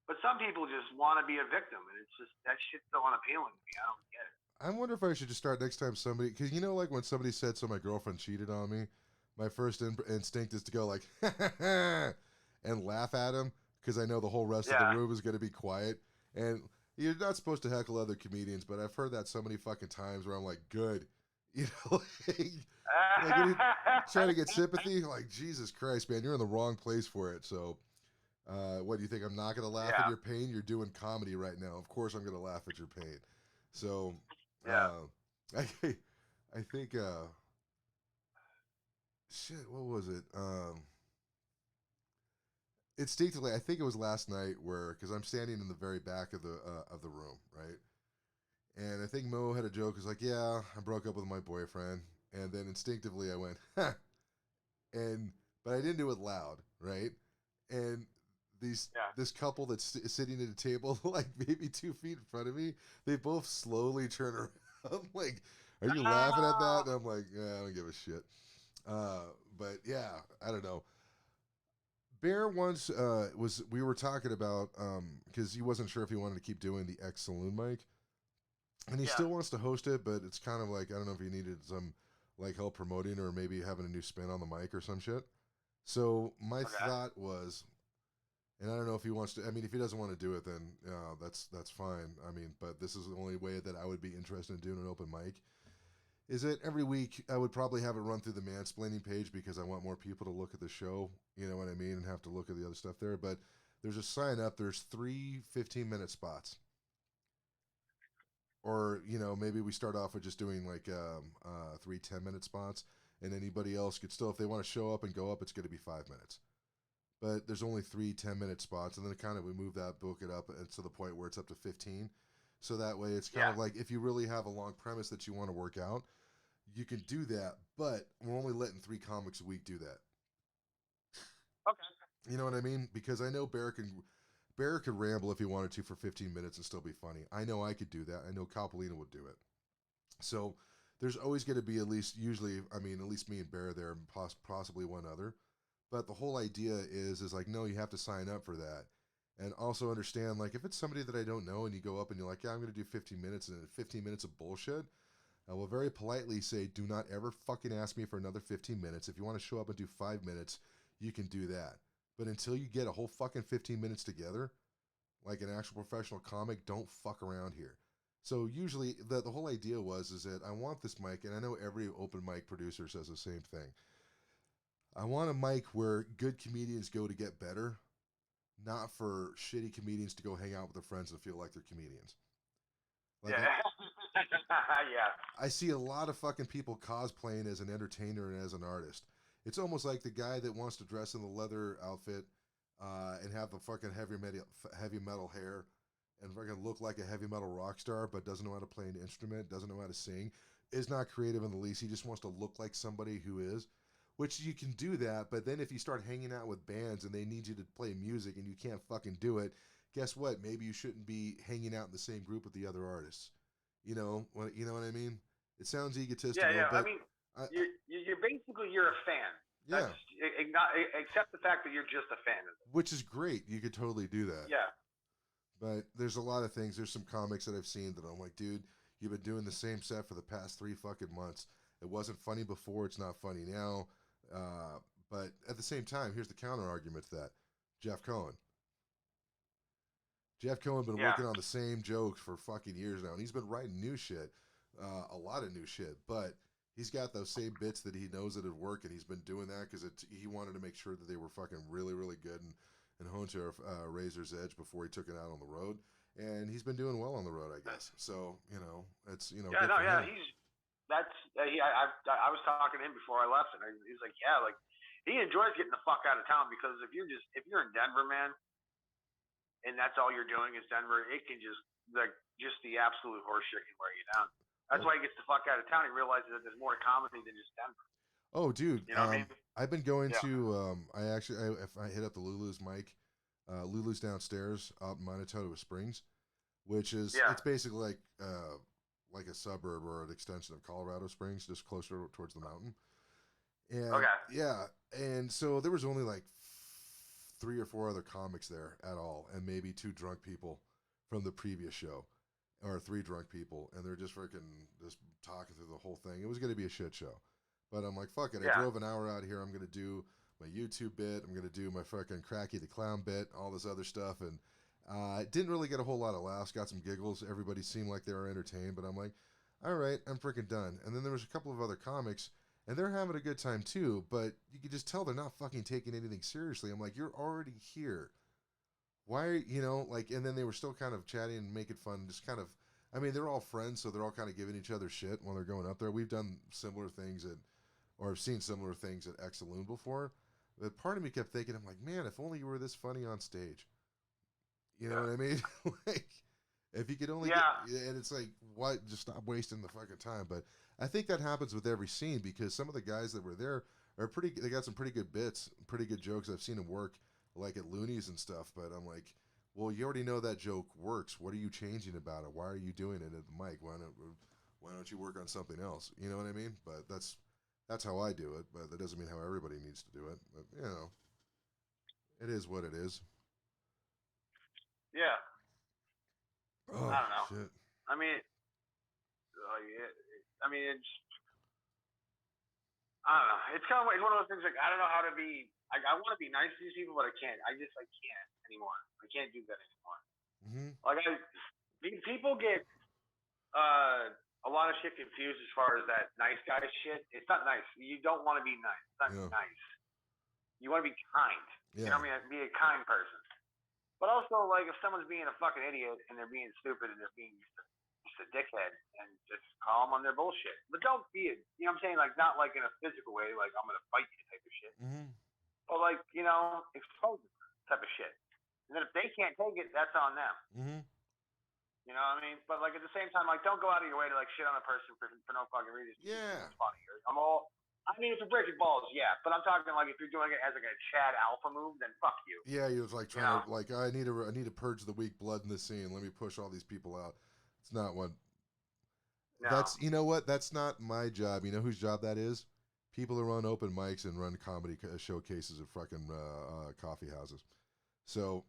but some people just want to be a victim, and it's just that shit's so unappealing to me. I don't get it. I wonder if I should just start next time somebody, because you know, like when somebody said, "So my girlfriend cheated on me," my first instinct is to go like, and laugh at him because I know the whole rest of the room is going to be quiet. And you're not supposed to heckle other comedians, but I've heard that so many fucking times where I'm like, good, you know, like trying to get sympathy. Like Jesus Christ, man, you're in the wrong place for it. So, what do you think? I'm not going to laugh at your pain. You're doing comedy right now. Of course, I'm going to laugh at your pain. So. I think shit, what was it? Instinctively, I think it was last night where because I'm standing in the very back of the room, right? And I think Mo had a joke. It's like, yeah, I broke up with my boyfriend, and then instinctively I went, huh, but I didn't do it loud, right? And this couple that's sitting at a table like maybe 2 feet in front of me, they both slowly turn around. I'm like, are you laughing at that? And I'm like, yeah, I don't give a shit. But yeah, I don't know. Bear once we were talking about because he wasn't sure if he wanted to keep doing the X Saloon mic, and he still wants to host it, but it's kind of like I don't know if he needed some like help promoting or maybe having a new spin on the mic or some shit. So my thought was, and I don't know if he wants to. I mean, if he doesn't want to do it, then that's fine. I mean, but this is the only way that I would be interested in doing an open mic. Is that every week I would probably have it run through the Mansplaining page because I want more people to look at the show. You know what I mean, and have to look at the other stuff there. But there's a sign up. There's 3 15-minute spots. Or, you know, maybe we start off with just doing like 3 10-minute spots, and anybody else could still, if they want to show up and go up, it's going to be 5 minutes. But there's only 3 10-minute spots, and then we move that, book it up to the point where it's up to 15. So that way it's kind of like if you really have a long premise that you want to work out, you can do that, but we're only letting 3 comics a week do that. Okay. You know what I mean? Because I know Bear could ramble if he wanted to for 15 minutes and still be funny. I know I could do that. I know Coppolino would do it. So there's always going to be at least me and Bear there and possibly one other. But the whole idea is like, no, you have to sign up for that. And also understand, like, if it's somebody that I don't know and you go up and you're like, yeah, I'm going to do 15 minutes and 15 minutes of bullshit, I will very politely say, do not ever fucking ask me for another 15 minutes. If you want to show up and do 5 minutes, you can do that. But until you get a whole fucking 15 minutes together, like an actual professional comic, don't fuck around here. So usually the whole idea is that I want this mic, and I know every open mic producer says the same thing. I want a mic where good comedians go to get better, not for shitty comedians to go hang out with their friends and feel like they're comedians. Like I see a lot of fucking people cosplaying as an entertainer and as an artist. It's almost like the guy that wants to dress in the leather outfit and have the fucking heavy metal hair and fucking look like a heavy metal rock star, but doesn't know how to play an instrument, doesn't know how to sing, is not creative in the least. He just wants to look like somebody who is, which you can do that. But then if you start hanging out with bands and they need you to play music and you can't fucking do it, guess what? Maybe you shouldn't be hanging out in the same group with the other artists. You know what I mean? It sounds egotistical. Yeah. But I mean, you're basically you're a fan. Yeah. Except the fact that you're just a fan of it. Which is great. You could totally do that. Yeah. But there's a lot of things. There's some comics that I've seen that I'm like, dude, you've been doing the same set for the past 3 fucking months. It wasn't funny before. It's not funny now. But at the same time, here's the counter argument to that: Jeff Cohen. Jeff Cohen been working on the same jokes for fucking years now, and he's been writing new shit, a lot of new shit. But he's got those same bits that he knows that would work, and he's been doing that because he wanted to make sure that they were fucking really, really good and honed to a razor's edge before he took it out on the road. And he's been doing well on the road, I guess. So it's I was talking to him before I left, and he's like, yeah, like he enjoys getting the fuck out of town because if you're in Denver, man, and that's all you're doing is Denver, it can just the absolute horseshit can wear you down. That's why he gets the fuck out of town. He realizes that there's more comedy than just Denver. Oh, dude, you know what I mean? I've been going to if I hit up the Lulu's mic, Lulu's downstairs out in Manitoba Springs, which is it's basically like a suburb or an extension of Colorado Springs, just closer towards the mountain. And and so there was only like 3 or 4 other comics there at all, and maybe 2 drunk people from the previous show, or 3 drunk people, and they're just freaking just talking through the whole thing. It was going to be a shit show, but I'm like, fuck it. I drove an hour out here. I'm going to do my YouTube bit. I'm going to do my fucking Cracky the Clown bit, all this other stuff, and didn't really get a whole lot of laughs. Got some giggles. Everybody seemed like they were entertained, but I'm like, all right, I'm freaking done. And then there was a couple of other comics, and they're having a good time too, but you could just tell they're not fucking taking anything seriously. I'm like, you're already here. Why are and then they were still kind of chatting and making fun, just kind of, I mean, they're all friends, so they're all kind of giving each other shit when they're going up there. We've done similar things or have seen similar things at X Saloon before. But part of me kept thinking, I'm like, man, if only you were this funny on stage. You know what I mean? Like, if you could only and it's like, what? Just stop wasting the fucking time. But I think that happens with every scene because some of the guys that were there are they got some pretty good bits, pretty good jokes. I've seen them work like at Looney's and stuff, but I'm like, well, you already know that joke works. What are you changing about it? Why are you doing it at the mic? Why don't you work on something else? You know what I mean? But that's how I do it, but that doesn't mean how everybody needs to do it. But it is what it is. Yeah. Oh, I don't know. Shit. I mean, it's, I don't know. It's kind of it's one of those things like I don't know how to be. I want to be nice to these people, but I can't. I can't anymore. I can't do that anymore. Mm-hmm. Like people get a lot of shit confused as far as that nice guy shit. It's not nice. You don't want to be nice. It's not nice. You want to be kind. Yeah. You know what I mean? Be a kind person. But also, like, if someone's being a fucking idiot and they're being stupid and they're being just a dickhead, and just call them on their bullshit. But don't be you know what I'm saying? Like, not like in a physical way, like I'm gonna fight you type of shit. Mm-hmm. But like, expose them type of shit. And then if they can't take it, that's on them. Mm-hmm. You know what I mean? But like at the same time, like don't go out of your way to like shit on a person for no fucking reason. Yeah. It's funny. If you're breaking balls, yeah. But I'm talking like if you're doing it as like a Chad Alpha move, then fuck you. Yeah, he was like trying to like I need to purge the weak blood in the scene. Let me push all these people out. It's not what. No. That's what? That's not my job. You know whose job that is? People who run open mics and run comedy showcases at fucking coffee houses. So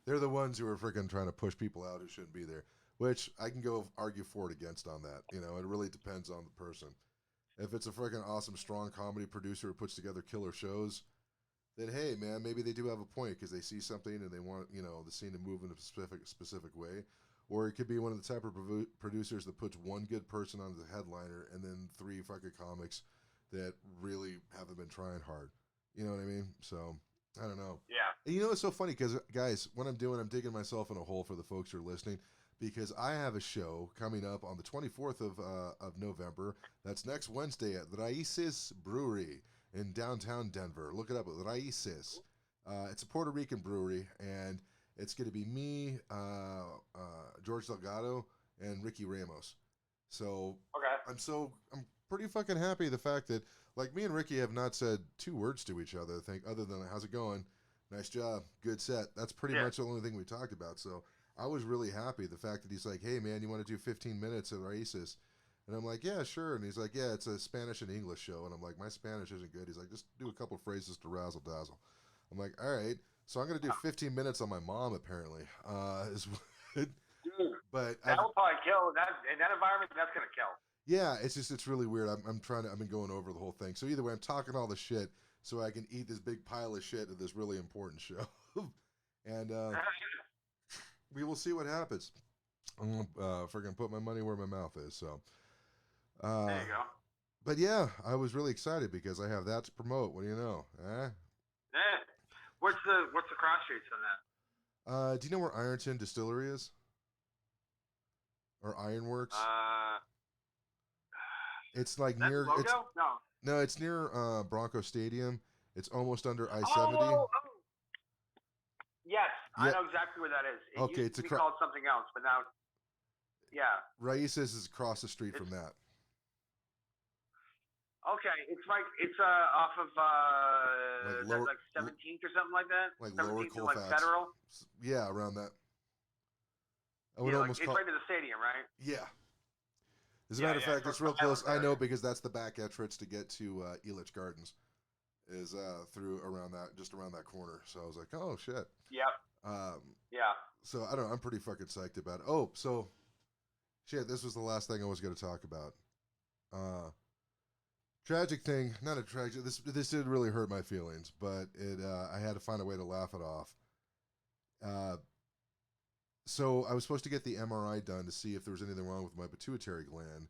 they're the ones who are freaking trying to push people out who shouldn't be there. Which I can go argue for and against on that. It really depends on the person. If it's a freaking awesome, strong comedy producer who puts together killer shows, then hey, man, maybe they do have a point because they see something and they want the scene to move in a specific way. Or it could be one of the type of producers that puts one good person on the headliner and then 3 fucking comics that really haven't been trying hard. You know what I mean? So I don't know. Yeah. And it's so funny because guys, what I'm doing, I'm digging myself in a hole for the folks who are listening. Because I have a show coming up on the 24th of November. That's next Wednesday at Raíces Brewery in downtown Denver. Look it up, Raíces. It's a Puerto Rican brewery, and it's going to be me, George Delgado, and Ricky Ramos. So I'm pretty fucking happy the fact that like me and Ricky have not said 2 words to each other. I think other than how's it going, nice job, good set. That's pretty much the only thing we talked about. So. I was really happy the fact that he's like, hey, man, you want to do 15 minutes at Raíces? And I'm like, yeah, sure. And he's like, yeah, it's a Spanish and English show. And I'm like, my Spanish isn't good. He's like, just do a couple phrases to razzle dazzle. I'm like, all right. So I'm going to do 15 minutes on my mom, apparently. Dude, but that will probably kill. In that environment, that's going to kill. Yeah, it's really weird. I've been going over the whole thing. So either way, I'm talking all the shit. so I can eat this big pile of shit at this really important show. And we will see what happens. I'm gonna freaking put my money where my mouth is. So There you go. but yeah, I was really excited because I have that to promote. What do you know? Yeah. What's the cross streets on that? Do you know where Ironton Distillery is? Or Ironworks? It's like near. Logo? It's No. it's near Bronco Stadium. It's almost under I-70. Oh. Yes, I Yep. know exactly where that is. It Okay, used it's to be called something else, but now, yeah. Raíces is across the street from that. Okay, it's right. It's off of like 17th or something like that. Like 17th Lower and Colfax. like Federal. Yeah, around that. I would Yeah, almost it's call. right to the stadium, right? Yeah. As a matter of fact, it's real I close. know I know because that's the back entrance to get to Elitch Gardens. Is through around that, just around that corner. So I was like, oh shit. Yep. Yeah. So I don't know. I'm pretty fucking psyched about it. Oh, so shit. This was the last thing I was going to talk about. Tragic thing. Not a tragic. This did really hurt my feelings, but it. I had to find a way to laugh it off. So I was supposed to get the MRI done to see if there was anything wrong with my pituitary gland.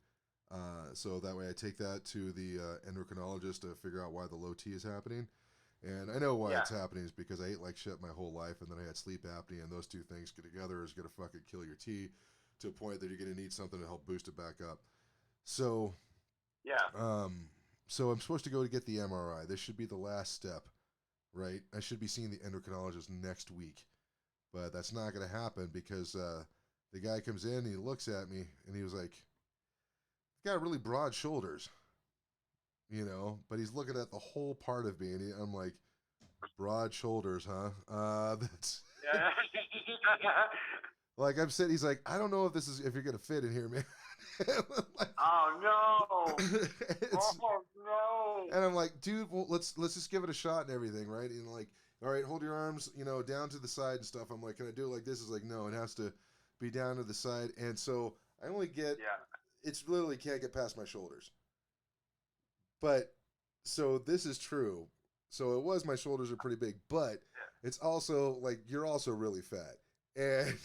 So that way I take that to the endocrinologist to figure out why the low T is happening. And I know why it's happening is because I ate like shit my whole life, and then I had sleep apnea, and those two things get together is going to fucking kill your T to a point that you're going to need something to help boost it back up. So, so I'm supposed to go to get the MRI. This should be the last step, right? I should be seeing the endocrinologist next week, but that's not going to happen because the guy comes in, and he looks at me, and he was like, got really broad shoulders, you know, but he's looking at the whole part of me, and I'm like, broad shoulders, huh? That's like I'm sitting. He's like, I don't know if you're gonna fit in here, man. Like, oh no! Oh no! And I'm like, dude, well, let's just give it a shot and everything, right? And like, all right, hold your arms, you know, down to the side and stuff. I'm like, can I do it like this? Is like, no, it has to be down to the side, and so I only get. It's literally can't get past my shoulders. But so this is true. So it was my shoulders are pretty big, but it's also like you're also really fat. And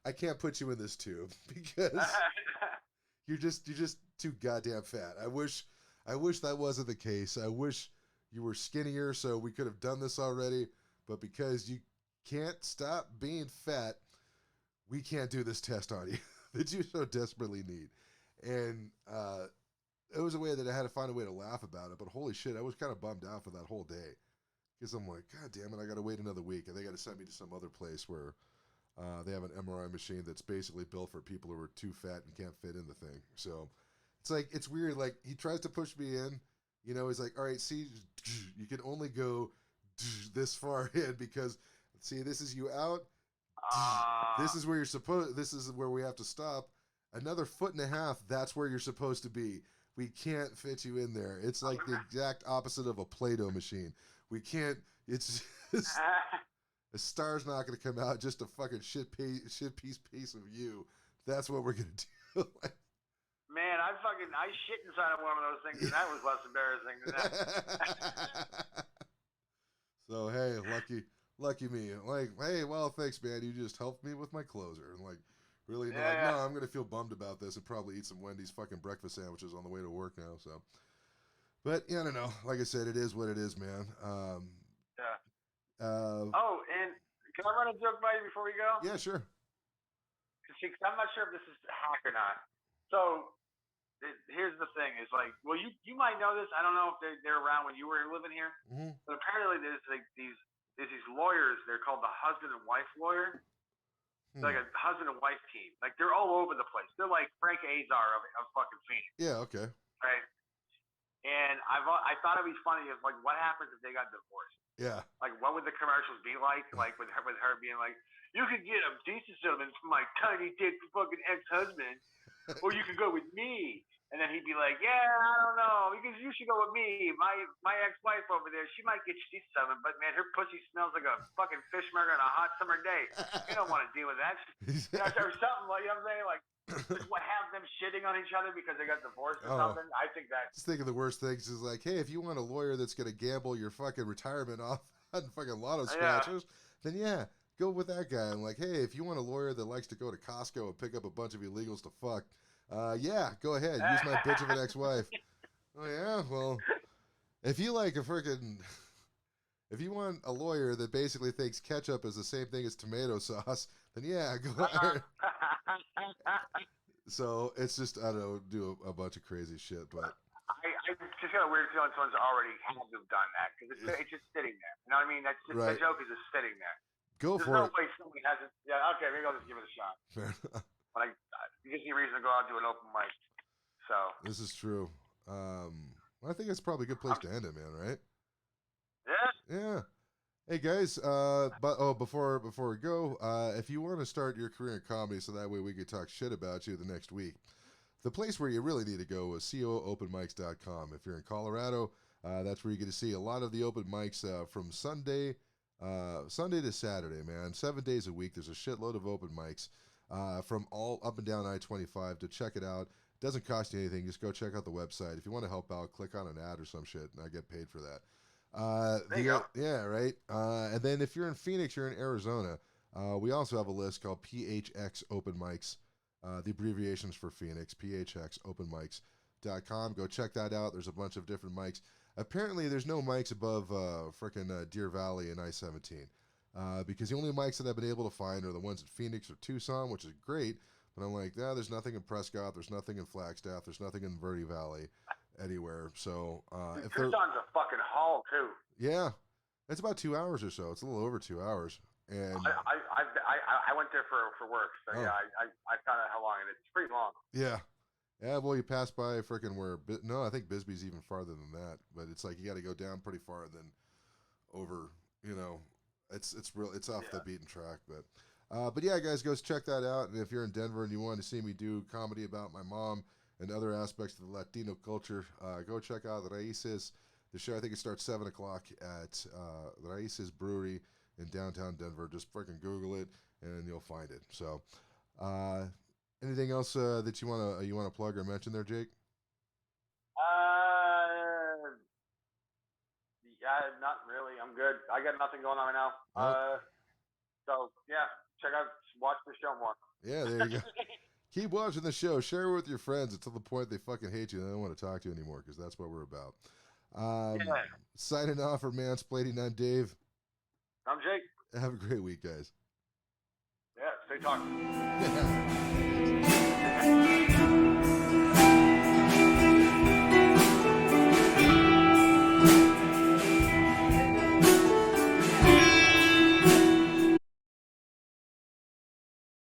I can't put you in this tube because you're just too goddamn fat. I wish that wasn't the case. I wish you were skinnier so we could have done this already, but because you can't stop being fat, we can't do this test on you that you so desperately need. And it was a way that I had to find a way to laugh about it. But holy shit, I was kind of bummed out for that whole day because I'm like, God damn it, I got to wait another week, and they got to send me to some other place where they have an MRI machine that's basically built for people who are too fat and can't fit in the thing. So it's like it's weird. Like he tries to push me in, you know. He's like, all right, see, you can only go this far in because see, this is you out. This is where you're supposed. This is where we have to stop. Another foot and a half, that's where you're supposed to be. We can't fit you in there. It's like the exact opposite of a Play-Doh machine. We can't, it's just, a star's not going to come out, just a fucking shit piece of you. That's what we're going to do. Man, I shit inside of one of those things, and that was less embarrassing than that. So, hey, lucky me. Like, hey, well, thanks, man. You just helped me with my closer. And like, really? No, like, no, I'm going to feel bummed about this and probably eat some Wendy's fucking breakfast sandwiches on the way to work now. So, but yeah, I don't know. Like I said, it is what it is, man. And can I run a joke by you before we go? Yeah, sure. I'm not sure if this is a hack or not. So here's the thing: is like, well, you might know this. I don't know if they're around when you were living here, but apparently there's like these lawyers. They're called the husband and wife lawyer. Like a husband and wife team. Like they're all over the place. They're like Frank Azar of fucking Phoenix. Yeah, okay. Right. And I thought it'd be funny if like what happens if they got divorced? Yeah. Like what would the commercials be like? Like with her being like, you could get a decent settlement from my tiny dick fucking ex-husband, or you could go with me. And then he'd be like, yeah, I don't know, because you should go with me. My ex-wife over there, she might get you decent settlement, but man, her pussy smells like a fucking fish burger on a hot summer day. You don't want to deal with that. Or something like, you know what I'm saying? Like, have them shitting on each other because they got divorced or something. I think that. Just think of the worst things is like, hey, if you want a lawyer that's gonna gamble your fucking retirement off on fucking lotto scratchers, then yeah, go with that guy. I'm like, hey, if you want a lawyer that likes to go to Costco and pick up a bunch of illegals to fuck, yeah, go ahead. Use my bitch of an ex-wife. Oh yeah, well, if you like a freaking, if you want a lawyer that basically thinks ketchup is the same thing as tomato sauce, then yeah, go ahead. So it's just, I don't know, do a bunch of crazy shit, but I just got a weird feeling someone's already had to have done that because it's just sitting there. You know what I mean? That's just, right. The joke is just sitting there. Go There's for no way somebody hasn't. Yeah, okay, maybe I'll just give it a shot. Fair enough. But it gives me a reason to go out and do an open mic. So this is true. I think it's probably a good place to end it, man. Right? Yeah. Yeah. Hey guys, before we go, if you want to start your career in comedy, so that way we could talk shit about you the next week, the place where you really need to go is coopenmics.com. If you're in Colorado, that's where you get to see a lot of the open mics from Sunday to Saturday, man. 7 days a week. There's a shitload of open mics from all up and down I-25. To check it out, it doesn't cost you anything. Just go check out the website. If you want to help out, click on an ad or some shit, and I get paid for that. There you go. Yeah, right. And then if you're in Phoenix, you're in Arizona, we also have a list called PHX Open Mics. The abbreviations for Phoenix, phxopenmics.com. Go check that out. There's a bunch of different mics. Apparently, there's no mics above frickin' Deer Valley and I-17 because the only mics that I've been able to find are the ones at Phoenix or Tucson, which is great. But I'm like, there's nothing in Prescott. There's nothing in Flagstaff. There's nothing in Verde Valley. Anywhere. So if Tucson's a fucking haul too. Yeah, it's about 2 hours or so. It's a little over 2 hours. And I went there for work, so yeah, I found out how long it is. It's pretty long. Yeah, well, you pass by frickin' no, I think Bisbee's even farther than that, but it's like you got to go down pretty far and then over. You know, it's off the beaten track, but yeah, guys, go check that out. And if you're in Denver and you want to see me do comedy about my mom and other aspects of the Latino culture, go check out Raices. The show, I think it starts 7 o'clock at Raices Brewery in downtown Denver. Just freaking Google it, and you'll find it. So, anything else that you want to plug or mention there, Jake? Yeah, not really. I'm good. I got nothing going on right now. So yeah, watch the show more. Yeah, there you go. Keep watching the show. Share it with your friends until the point they fucking hate you and they don't want to talk to you anymore, because that's what we're about. Signing off for Mansplaining, I'm Dave. I'm Jake. Have a great week, guys. Yeah, stay talking.